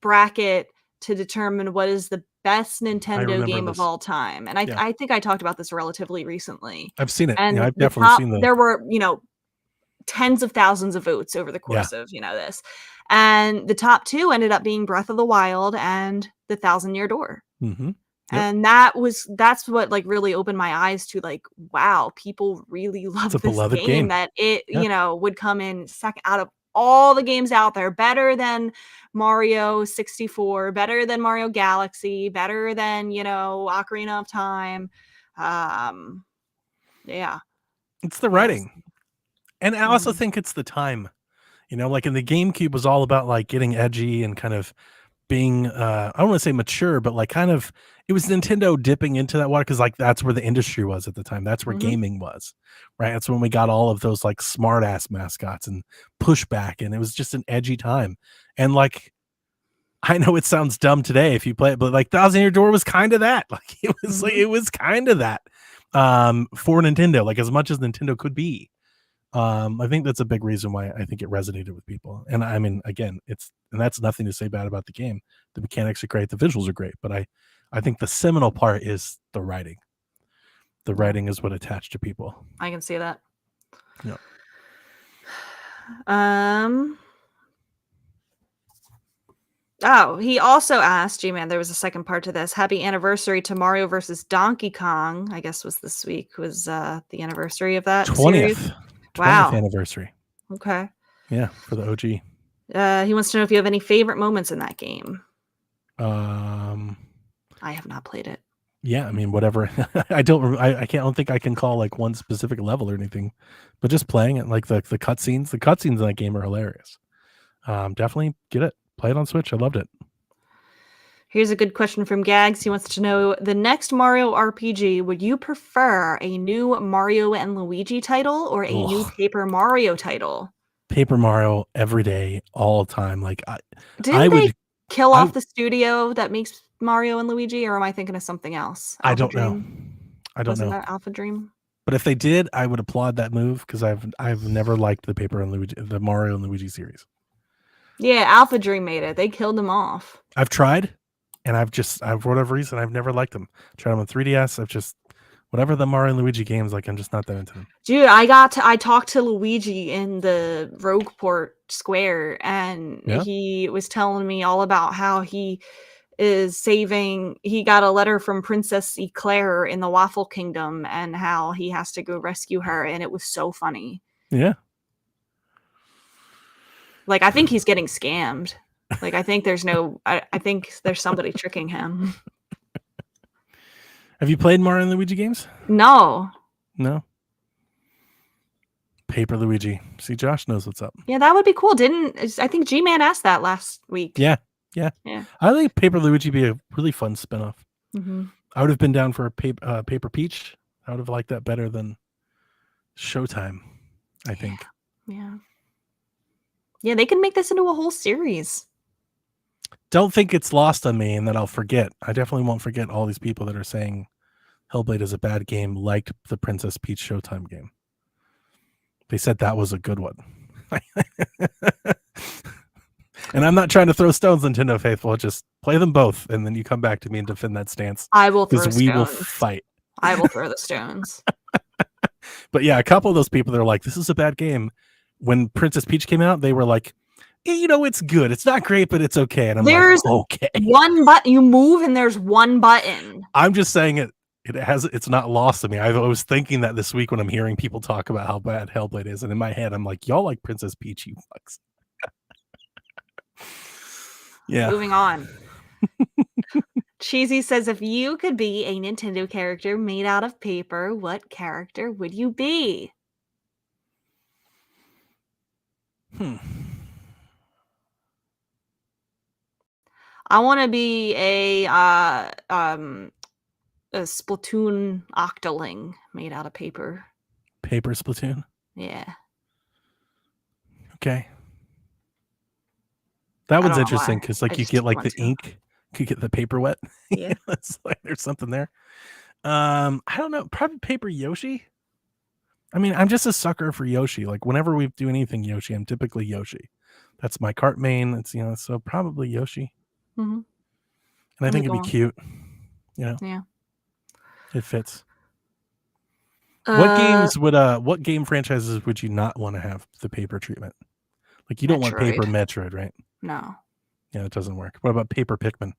bracket to determine what is the best Nintendo game of all time. And I think I talked about this relatively recently. I've seen it. And I've definitely seen there were, tens of thousands of votes over the course of, this. And the top two ended up being Breath of the Wild and The Thousand Year Door. Mm-hmm. Yep. And that's what like really opened my eyes to like, wow, people really love this game that it, would come in second out of all the games out there, better than Mario 64, better than Mario Galaxy, better than, Ocarina of Time. It's the writing. And I also think it's the time, like in the GameCube was all about like getting edgy and kind of being, I don't want to say mature, but like kind of, it was Nintendo dipping into that water because like that's where the industry was at the time. That's where gaming was, right? That's when we got all of those like smart ass mascots and pushback, and it was just an edgy time. And like, I know it sounds dumb today if you play it, but like Thousand Year Door was kind of that. Like it was like it was kind of that for Nintendo, like as much as Nintendo could be. I think that's a big reason why I think it resonated with people. And I mean, again, that's nothing to say bad about the game. The mechanics are great, the visuals are great, but I think the seminal part is the writing. The writing is what attached to people. I can see that. Yeah. Oh, he also asked, G-Man, there was a second part to this. Happy anniversary to Mario versus Donkey Kong. I guess was this week was the anniversary of that 20th. series. 20th anniversary. Okay. Yeah, for the OG. He wants to know if you have any favorite moments in that game. I have not played it. Yeah, I mean, whatever. I don't think I can call like one specific level or anything, but just playing it, like the cutscenes. The cutscenes in that game are hilarious. Definitely get it. Play it on Switch. I loved it. Here's a good question from Gags. He wants to know, the next Mario RPG, would you prefer a new Mario and Luigi title or a new Paper Mario title? Paper Mario every day, all the time. Like Didn't they kill off the studio that makes Mario and Luigi, or am I thinking of something else? I don't know. Wasn't that Alpha Dream? But if they did, I would applaud that move because I've never liked the Mario and Luigi series. Yeah, Alpha Dream made it. They killed them off. I've tried, and for whatever reason, I've never liked them. Tried them on 3DS. I've just whatever the Mario and Luigi games, like I'm just not that into them. Dude, I talked to Luigi in the Rogueport Square, and he was telling me all about how he is saving. He got a letter from Princess Eclair in the Waffle Kingdom, and how he has to go rescue her, and it was so funny. Yeah. Like, I think he's getting scammed. Like, I think there's I think there's somebody tricking him. Have you played Mario and Luigi games? No. No. Paper Luigi. See, Josh knows what's up. Yeah, that would be cool. I think G-Man asked that last week. Yeah. I think Paper Luigi be a really fun spinoff. Mm-hmm. I would have been down for a Paper Peach. I would have liked that better than Showtime, I think. Yeah. Yeah, they can make this into a whole series. Don't think it's lost on me and that I'll forget. I definitely won't forget all these people that are saying Hellblade is a bad game, liked the Princess Peach Showtime game. They said that was a good one. And I'm not trying to throw stones, Nintendo faithful. Just play them both, and then you come back to me and defend that stance. I will throw because stones. we will fight. I will throw the stones. But yeah, a couple of those people that are like, this is a bad game. When Princess Peach came out, they were like, you know, it's good. It's not great, but it's okay. And I'm like, okay. One button. You move and there's one button. I'm just saying it's not lost to me. I was thinking that this week when I'm hearing people talk about how bad Hellblade is. And in my head, I'm like, y'all like Princess Peach, you fucks. Yeah. Moving on. Cheesy says, if you could be a Nintendo character made out of paper, what character would you be? I want to be a Splatoon Octoling made out of paper. Paper Splatoon? Yeah. Okay. That one's interesting because like you get like the ink, you get the paper wet. Yeah. It's like there's something there. I don't know. Probably Paper Yoshi. I mean, I'm just a sucker for Yoshi. Like whenever we do anything Yoshi, I'm typically Yoshi. That's my cart main. It's, you know, so probably Yoshi. Mm-hmm. And I think it'd be cute. You know? Yeah. It fits. What game franchises would you not want to have the paper treatment? Like you don't want paper Metroid, right? No. Yeah, it doesn't work. What about Paper Pikmin?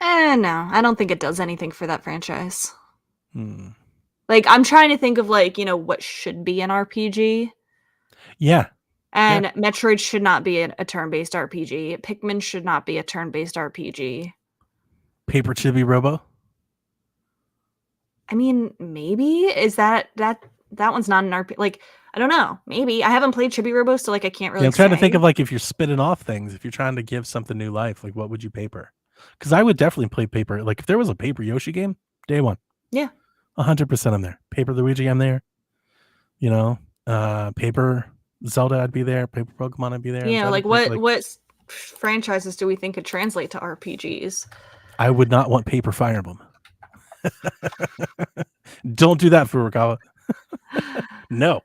No, I don't think it does anything for that franchise. Like, I'm trying to think of, like, you know, what should be an RPG. Yeah. And Metroid should not be a turn-based RPG. Pikmin should not be a turn-based RPG. Paper Chibi Robo? I mean, maybe. Is that one's not an RPG? Like, I don't know. Maybe. I haven't played Chibi Robo, so, like, I can't really I'm trying to think of, like, if you're spinning off things, if you're trying to give something new life, like, what would you paper? Because I would definitely play paper. Like, if there was a Paper Yoshi game, day one. Yeah. 100% I'm there. Paper Luigi, I'm there. You know, Paper Zelda, I'd be there. Paper Pokemon, I'd be there. Yeah, like, what franchises do we think could translate to RPGs? I would not want Paper Fire Emblem. Don't do that, Furukawa. No.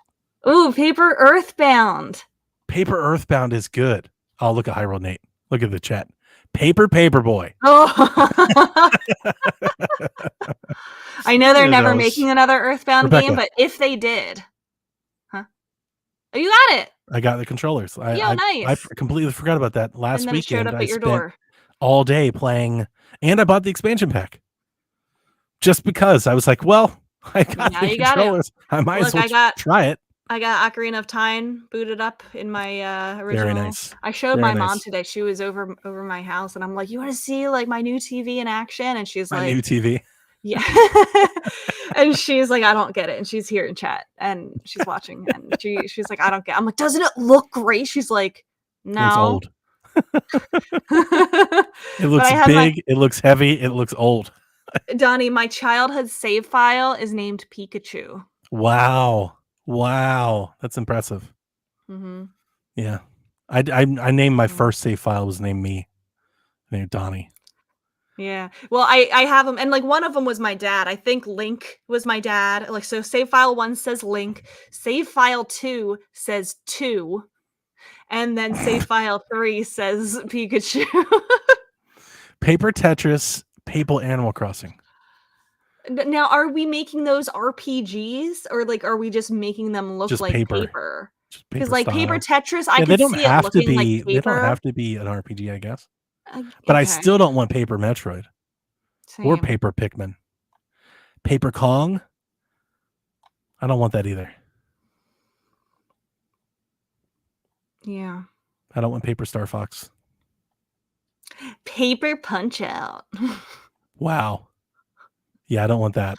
Ooh, Paper Earthbound. Paper Earthbound is good. Oh, look at Hyrule Nate. Look at the chat. Paper Boy. Oh. I know they're never making another Earthbound game, but if they did. Huh? Oh, you got it. I got the controllers. Nice. I completely forgot about that last and then weekend. It showed up at your door. All day playing, and I bought the expansion pack. Just because I was like, well, I got the controllers. I might as well try it. I got Ocarina of Time booted up in my original. Very nice. I showed my mom today. She was over my house, and I'm like, "You want to see like my new TV in action?" And she's like, "My new TV." Yeah. And she's like, "I don't get it." And she's here in chat, and she's watching, and she's like, "I don't get it." I'm like, "Doesn't it look great?" She's like, "No." It's old. It looks big. It looks heavy. It looks old. Donnie, my childhood save file is named Pikachu. Wow, that's impressive. Mm-hmm. Yeah, I named my first save file was named me, named Donnie. Yeah, well, I have them, and like one of them was my dad. I think Link was my dad. Like, so save file 1 says Link, save file 2 says 2, and then save file 3 says Pikachu. Paper Tetris, Paper Animal Crossing. Now, are we making those RPGs, or like are we just making them look just like paper? Just Because paper like paper style. Tetris, I Yeah, they could don't see it have to looking like be. They don't paper. have to be an RPG, I guess. But I Okay, still don't want Paper Metroid or same. Paper Pikmin. Paper Kong. I don't want that either. Yeah. I don't want Paper Star Fox. Paper Punch Out. Wow. Yeah, I don't want that.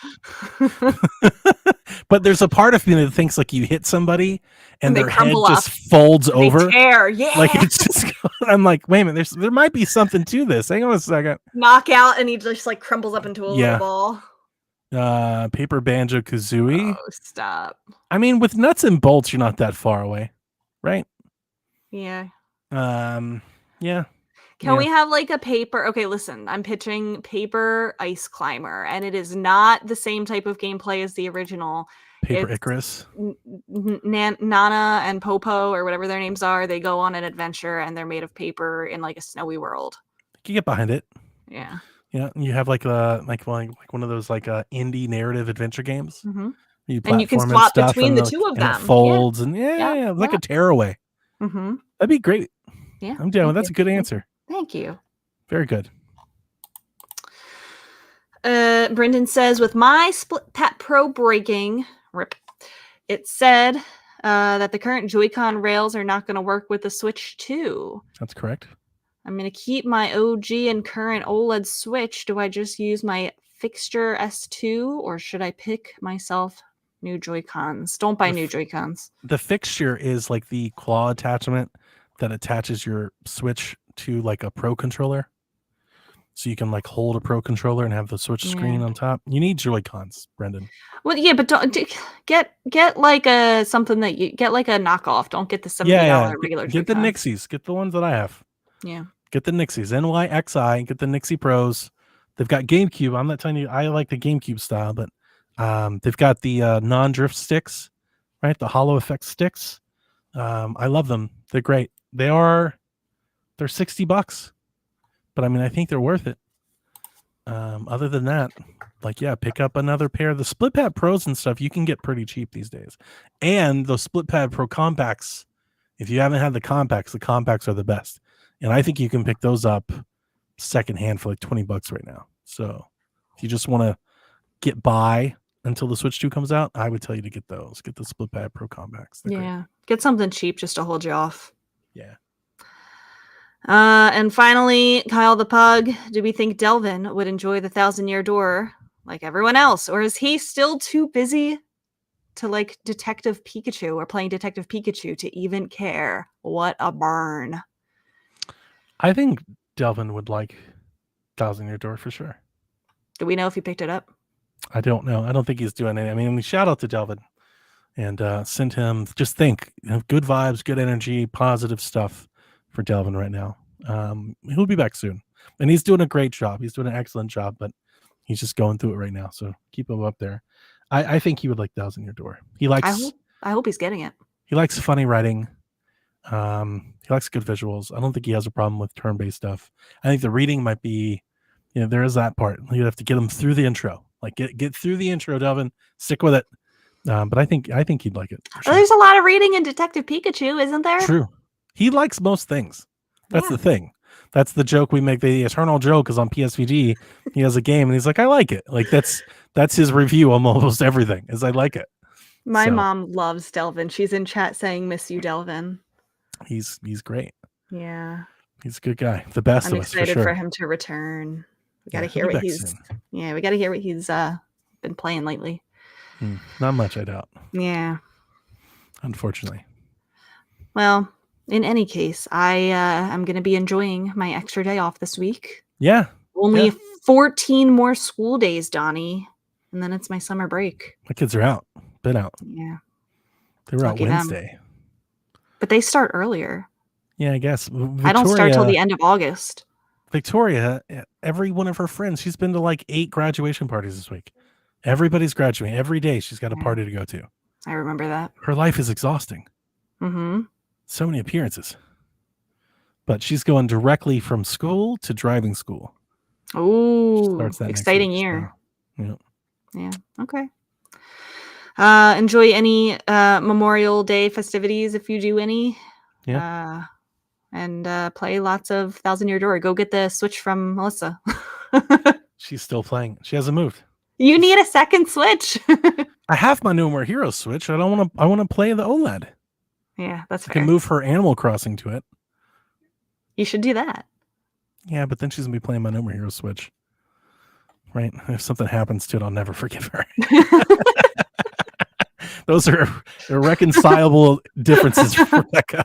But there's a part of me that thinks like you hit somebody and they their head crumble just up. folds They over. tear. Yeah. Like it's just. I'm like, wait a minute. There might be something to this. Hang on a second. Knockout, and he just like crumbles up into a little Yeah. ball. Paper Banjo Kazooie. Oh, stop. I mean, with nuts and bolts, you're not that far away, right? Yeah. Yeah. Can we have like a paper? Okay, listen, I'm pitching Paper Ice Climber, and it is not the same type of gameplay as the original. Paper It's Icarus. Nana and Popo, or whatever their names are, they go on an adventure and they're made of paper in like a snowy world. You can get behind it. Yeah. Yeah, you have like one of those like indie narrative adventure games. Mm-hmm. You And you can platform swap stuff between and the like- two of and it them. folds and like a Yep. tearaway. Mm-hmm. That'd be great. Yeah. I'm down. thank That's you. a good answer. Thank you. Very good. Brendan says, with my Split Pat Pro breaking, rip, it said that the current Joy-Con rails are not going to work with the Switch 2. That's correct. I'm going to keep my OG and current OLED Switch. Do I just use my fixture S2, or should I pick myself new Joy-Cons? Don't buy new Joy-Cons. The fixture is like the claw attachment that attaches your Switch to like a Pro controller. So you can like hold a Pro controller and have the Switch screen on top. You need Joy-Cons, Brendan. Well, yeah, but don't get like a something that you get like a knockoff. Don't get the $70 regular Get the Joy-Cons. Nixies. Get the ones that I have. Yeah. Get the Nixies. NYXI. Get the Nixie Pros. They've got GameCube. I'm not telling you I like the GameCube style, but they've got the non-drift sticks, right? The hollow effect sticks. I love them. They're great. They're $60. But I mean, I think they're worth it. Other than that, like, yeah, pick up another pair. The Split Pad Pros and stuff you can get pretty cheap these days. And those Split Pad Pro compacts, if you haven't had the compacts are the best. And I think you can pick those up secondhand for like $20 right now. So if you just want to get by until the Switch 2 comes out, I would tell you to get those. Get the Split Pad Pro compacts. They're great. Get something cheap just to hold you off. Yeah. And finally, Kyle the Pug, do we think Delvin would enjoy the 1,000-Year Door like everyone else? Or is he still too busy to like Detective Pikachu or playing Detective Pikachu to even care? What a burn. I think Delvin would like 1,000-Year Door for sure. Do we know if he picked it up? I don't know. I don't think he's doing it. I mean, shout out to Delvin and send him, just think, good vibes, good energy, positive stuff for Delvin right now. He'll be back soon. And he's doing a great job. He's doing an excellent job, but he's just going through it right now. So keep him up there. I think he would like 1,000-Year Door. He likes I hope he's getting it. He likes funny writing. He likes good visuals. I don't think he has a problem with turn-based stuff. I think the reading might be, there is that part. You have to get him through the intro. Like get through the intro, Delvin. Stick with it. But I think he'd like it. For sure. There's a lot of reading in Detective Pikachu, isn't there? True. He likes most things. That's the thing. That's the joke we make. The eternal joke is on PSVG. He has a game and he's like, I like it. Like that's his review on almost everything. Is I like it. My mom loves Delvin. She's in chat saying, "Miss you, Delvin." He's great. Yeah. He's a good guy. The best I'm of us, excited for sure. for him to return. We got to he'll hear be what back he's. soon. Yeah, we got to hear what he's been playing lately. Not much, I doubt. Yeah. Unfortunately. Well, in any case, I'm going to be enjoying my extra day off this week. Yeah. Only 14 more school days, Donnie, and then it's my summer break. My kids are out. Been out. Yeah. They were Lucky out them. Wednesday. But they start earlier. Yeah, I guess. I don't start till the end of August. Victoria, every one of her friends, she's been to like 8 graduation parties this week. Everybody's graduating. Every day she's got a party to go to. I remember that. Her life is exhausting. Mm-hmm. So many appearances. But she's going directly from school to driving school. Oh, Starts that next exciting week, year. so, Yeah. Okay. Enjoy any Memorial Day festivities if you do any. Yeah. And play lots of Thousand Year Door. Go get the Switch from Melissa. She's still playing. She hasn't moved. You need a second Switch. I have my No More Heroes Switch. I want to play the OLED. Yeah, that's I fair. can move her Animal Crossing to it. You should do that. Yeah, but then she's gonna be playing my No More Heroes Switch. Right? If something happens to it, I'll never forgive her. Those are irreconcilable differences, Rebecca.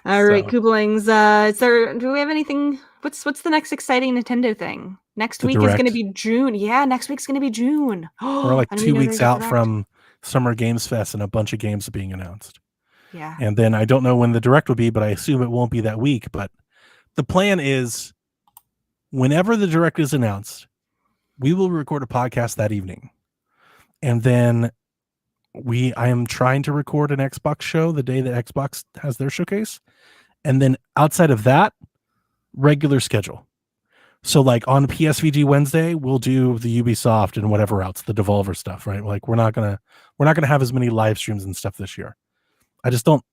All right, So- Koopalings. Do we have anything? What's the next exciting Nintendo thing? Next The week is going to Direct. be June. Yeah, next week's going to be June. We're like I didn't 2 even know weeks there's a out Direct. from Summer Games Fest and a bunch of games being announced. Yeah. And then I don't know when the Direct will be, but I assume it won't be that week. But the plan is whenever the Direct is announced, we will record a podcast that evening. And then I am trying to record an Xbox show the day that Xbox has their showcase. And then outside of that, regular schedule. So like on PSVG Wednesday, we'll do the Ubisoft and whatever else, the Devolver stuff, right? Like we're not gonna have as many live streams and stuff this year. I just don't.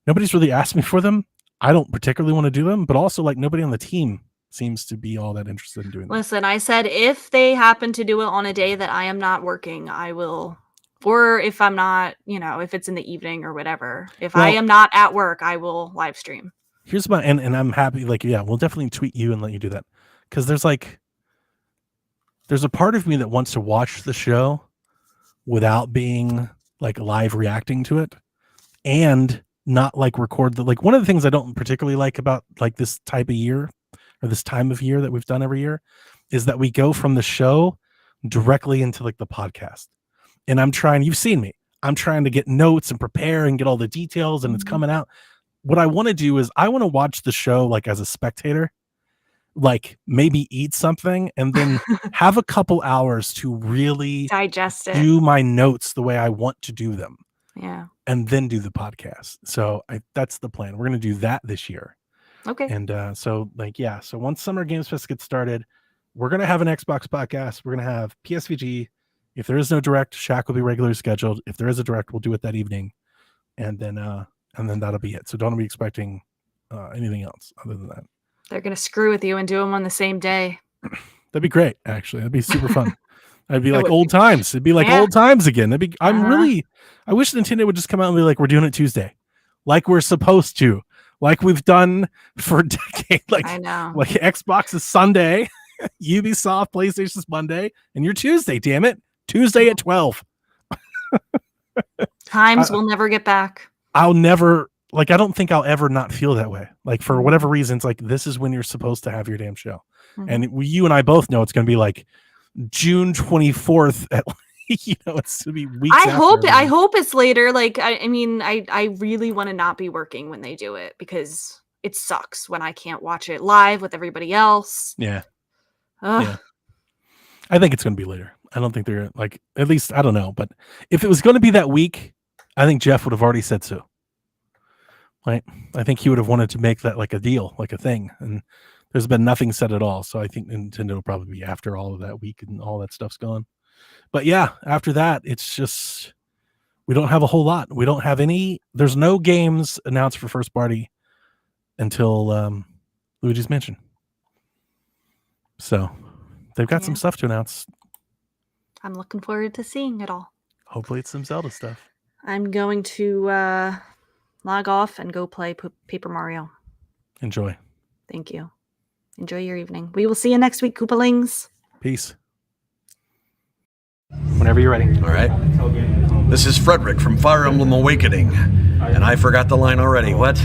Nobody's really asked me for them. I don't particularly want to do them, but also like nobody on the team seems to be all that interested in doing them. Listen, I said if they happen to do it on a day that I am not working, I will. Or if I'm not, if it's in the evening or whatever. If I Well- am not at work, I will live stream. Here's my and I'm happy. Like, yeah, we'll definitely tweet you and let you do that because there's a part of me that wants to watch the show without being like live reacting to it and not like record one of the things I don't particularly like about like this type of year or this time of year that we've done every year is that we go from the show directly into like the podcast. And you've seen me, I'm trying to get notes and prepare and get all the details and it's Mhm. coming out. What I want to do is I want to watch the show like as a spectator, like maybe eat something and then have a couple hours to really Digest it. do my notes the way I want to do them Yeah. and then do the podcast. So that's the plan. We're going to do that this year. Okay. And so once Summer Games Fest gets started, we're going to have an Xbox podcast. We're going to have PSVG. If there is no Direct, Shaq will be regularly scheduled. If there is a Direct, we'll do it that evening. And then that'll be it. So don't be expecting anything else other than that. They're going to screw with you and do them on the same day. That'd be great, actually. That'd be super fun. It'd be It like would old times. It'd be like Yeah. old times again. I Uh-huh. I wish Nintendo would just come out and be like, we're doing it Tuesday. Like we're supposed to. Like we've done for a decade. I know. Like Xbox is Sunday, Ubisoft, PlayStation's Monday, and you're Tuesday, damn it. Tuesday at 12. Times will never get back. I don't think I'll ever not feel that way. Like for whatever reasons, like this is when you're supposed to have your damn show. Mhm. And you and I both know it's going to be like June 24th at it's going to be weeks I after hope everything. it's later. Like I really want to not be working when they do it because it sucks when I can't watch it live with everybody else. Yeah. Ugh. Yeah. I think it's going to be later. I don't think they're like, at least I don't know, but if it was going to be that week, I think Jeff would have already said so. Right? I think he would have wanted to make that like a deal, like a thing. And there's been nothing said at all. So I think Nintendo will probably be after all of that week and all that stuff's gone. But yeah, after that, it's just, we don't have a whole lot. We don't have there's no games announced for first party until Luigi's Mansion. So they've got some Yeah. stuff to announce. I'm looking forward to seeing it all. Hopefully it's some Zelda stuff. I'm going to log off and go play Paper Mario. Enjoy. Thank you. Enjoy your evening. We will see you next week, Koopalings. Peace. Whenever you're ready. All right. This is Frederick from Fire Emblem Awakening. And I forgot the line already. What?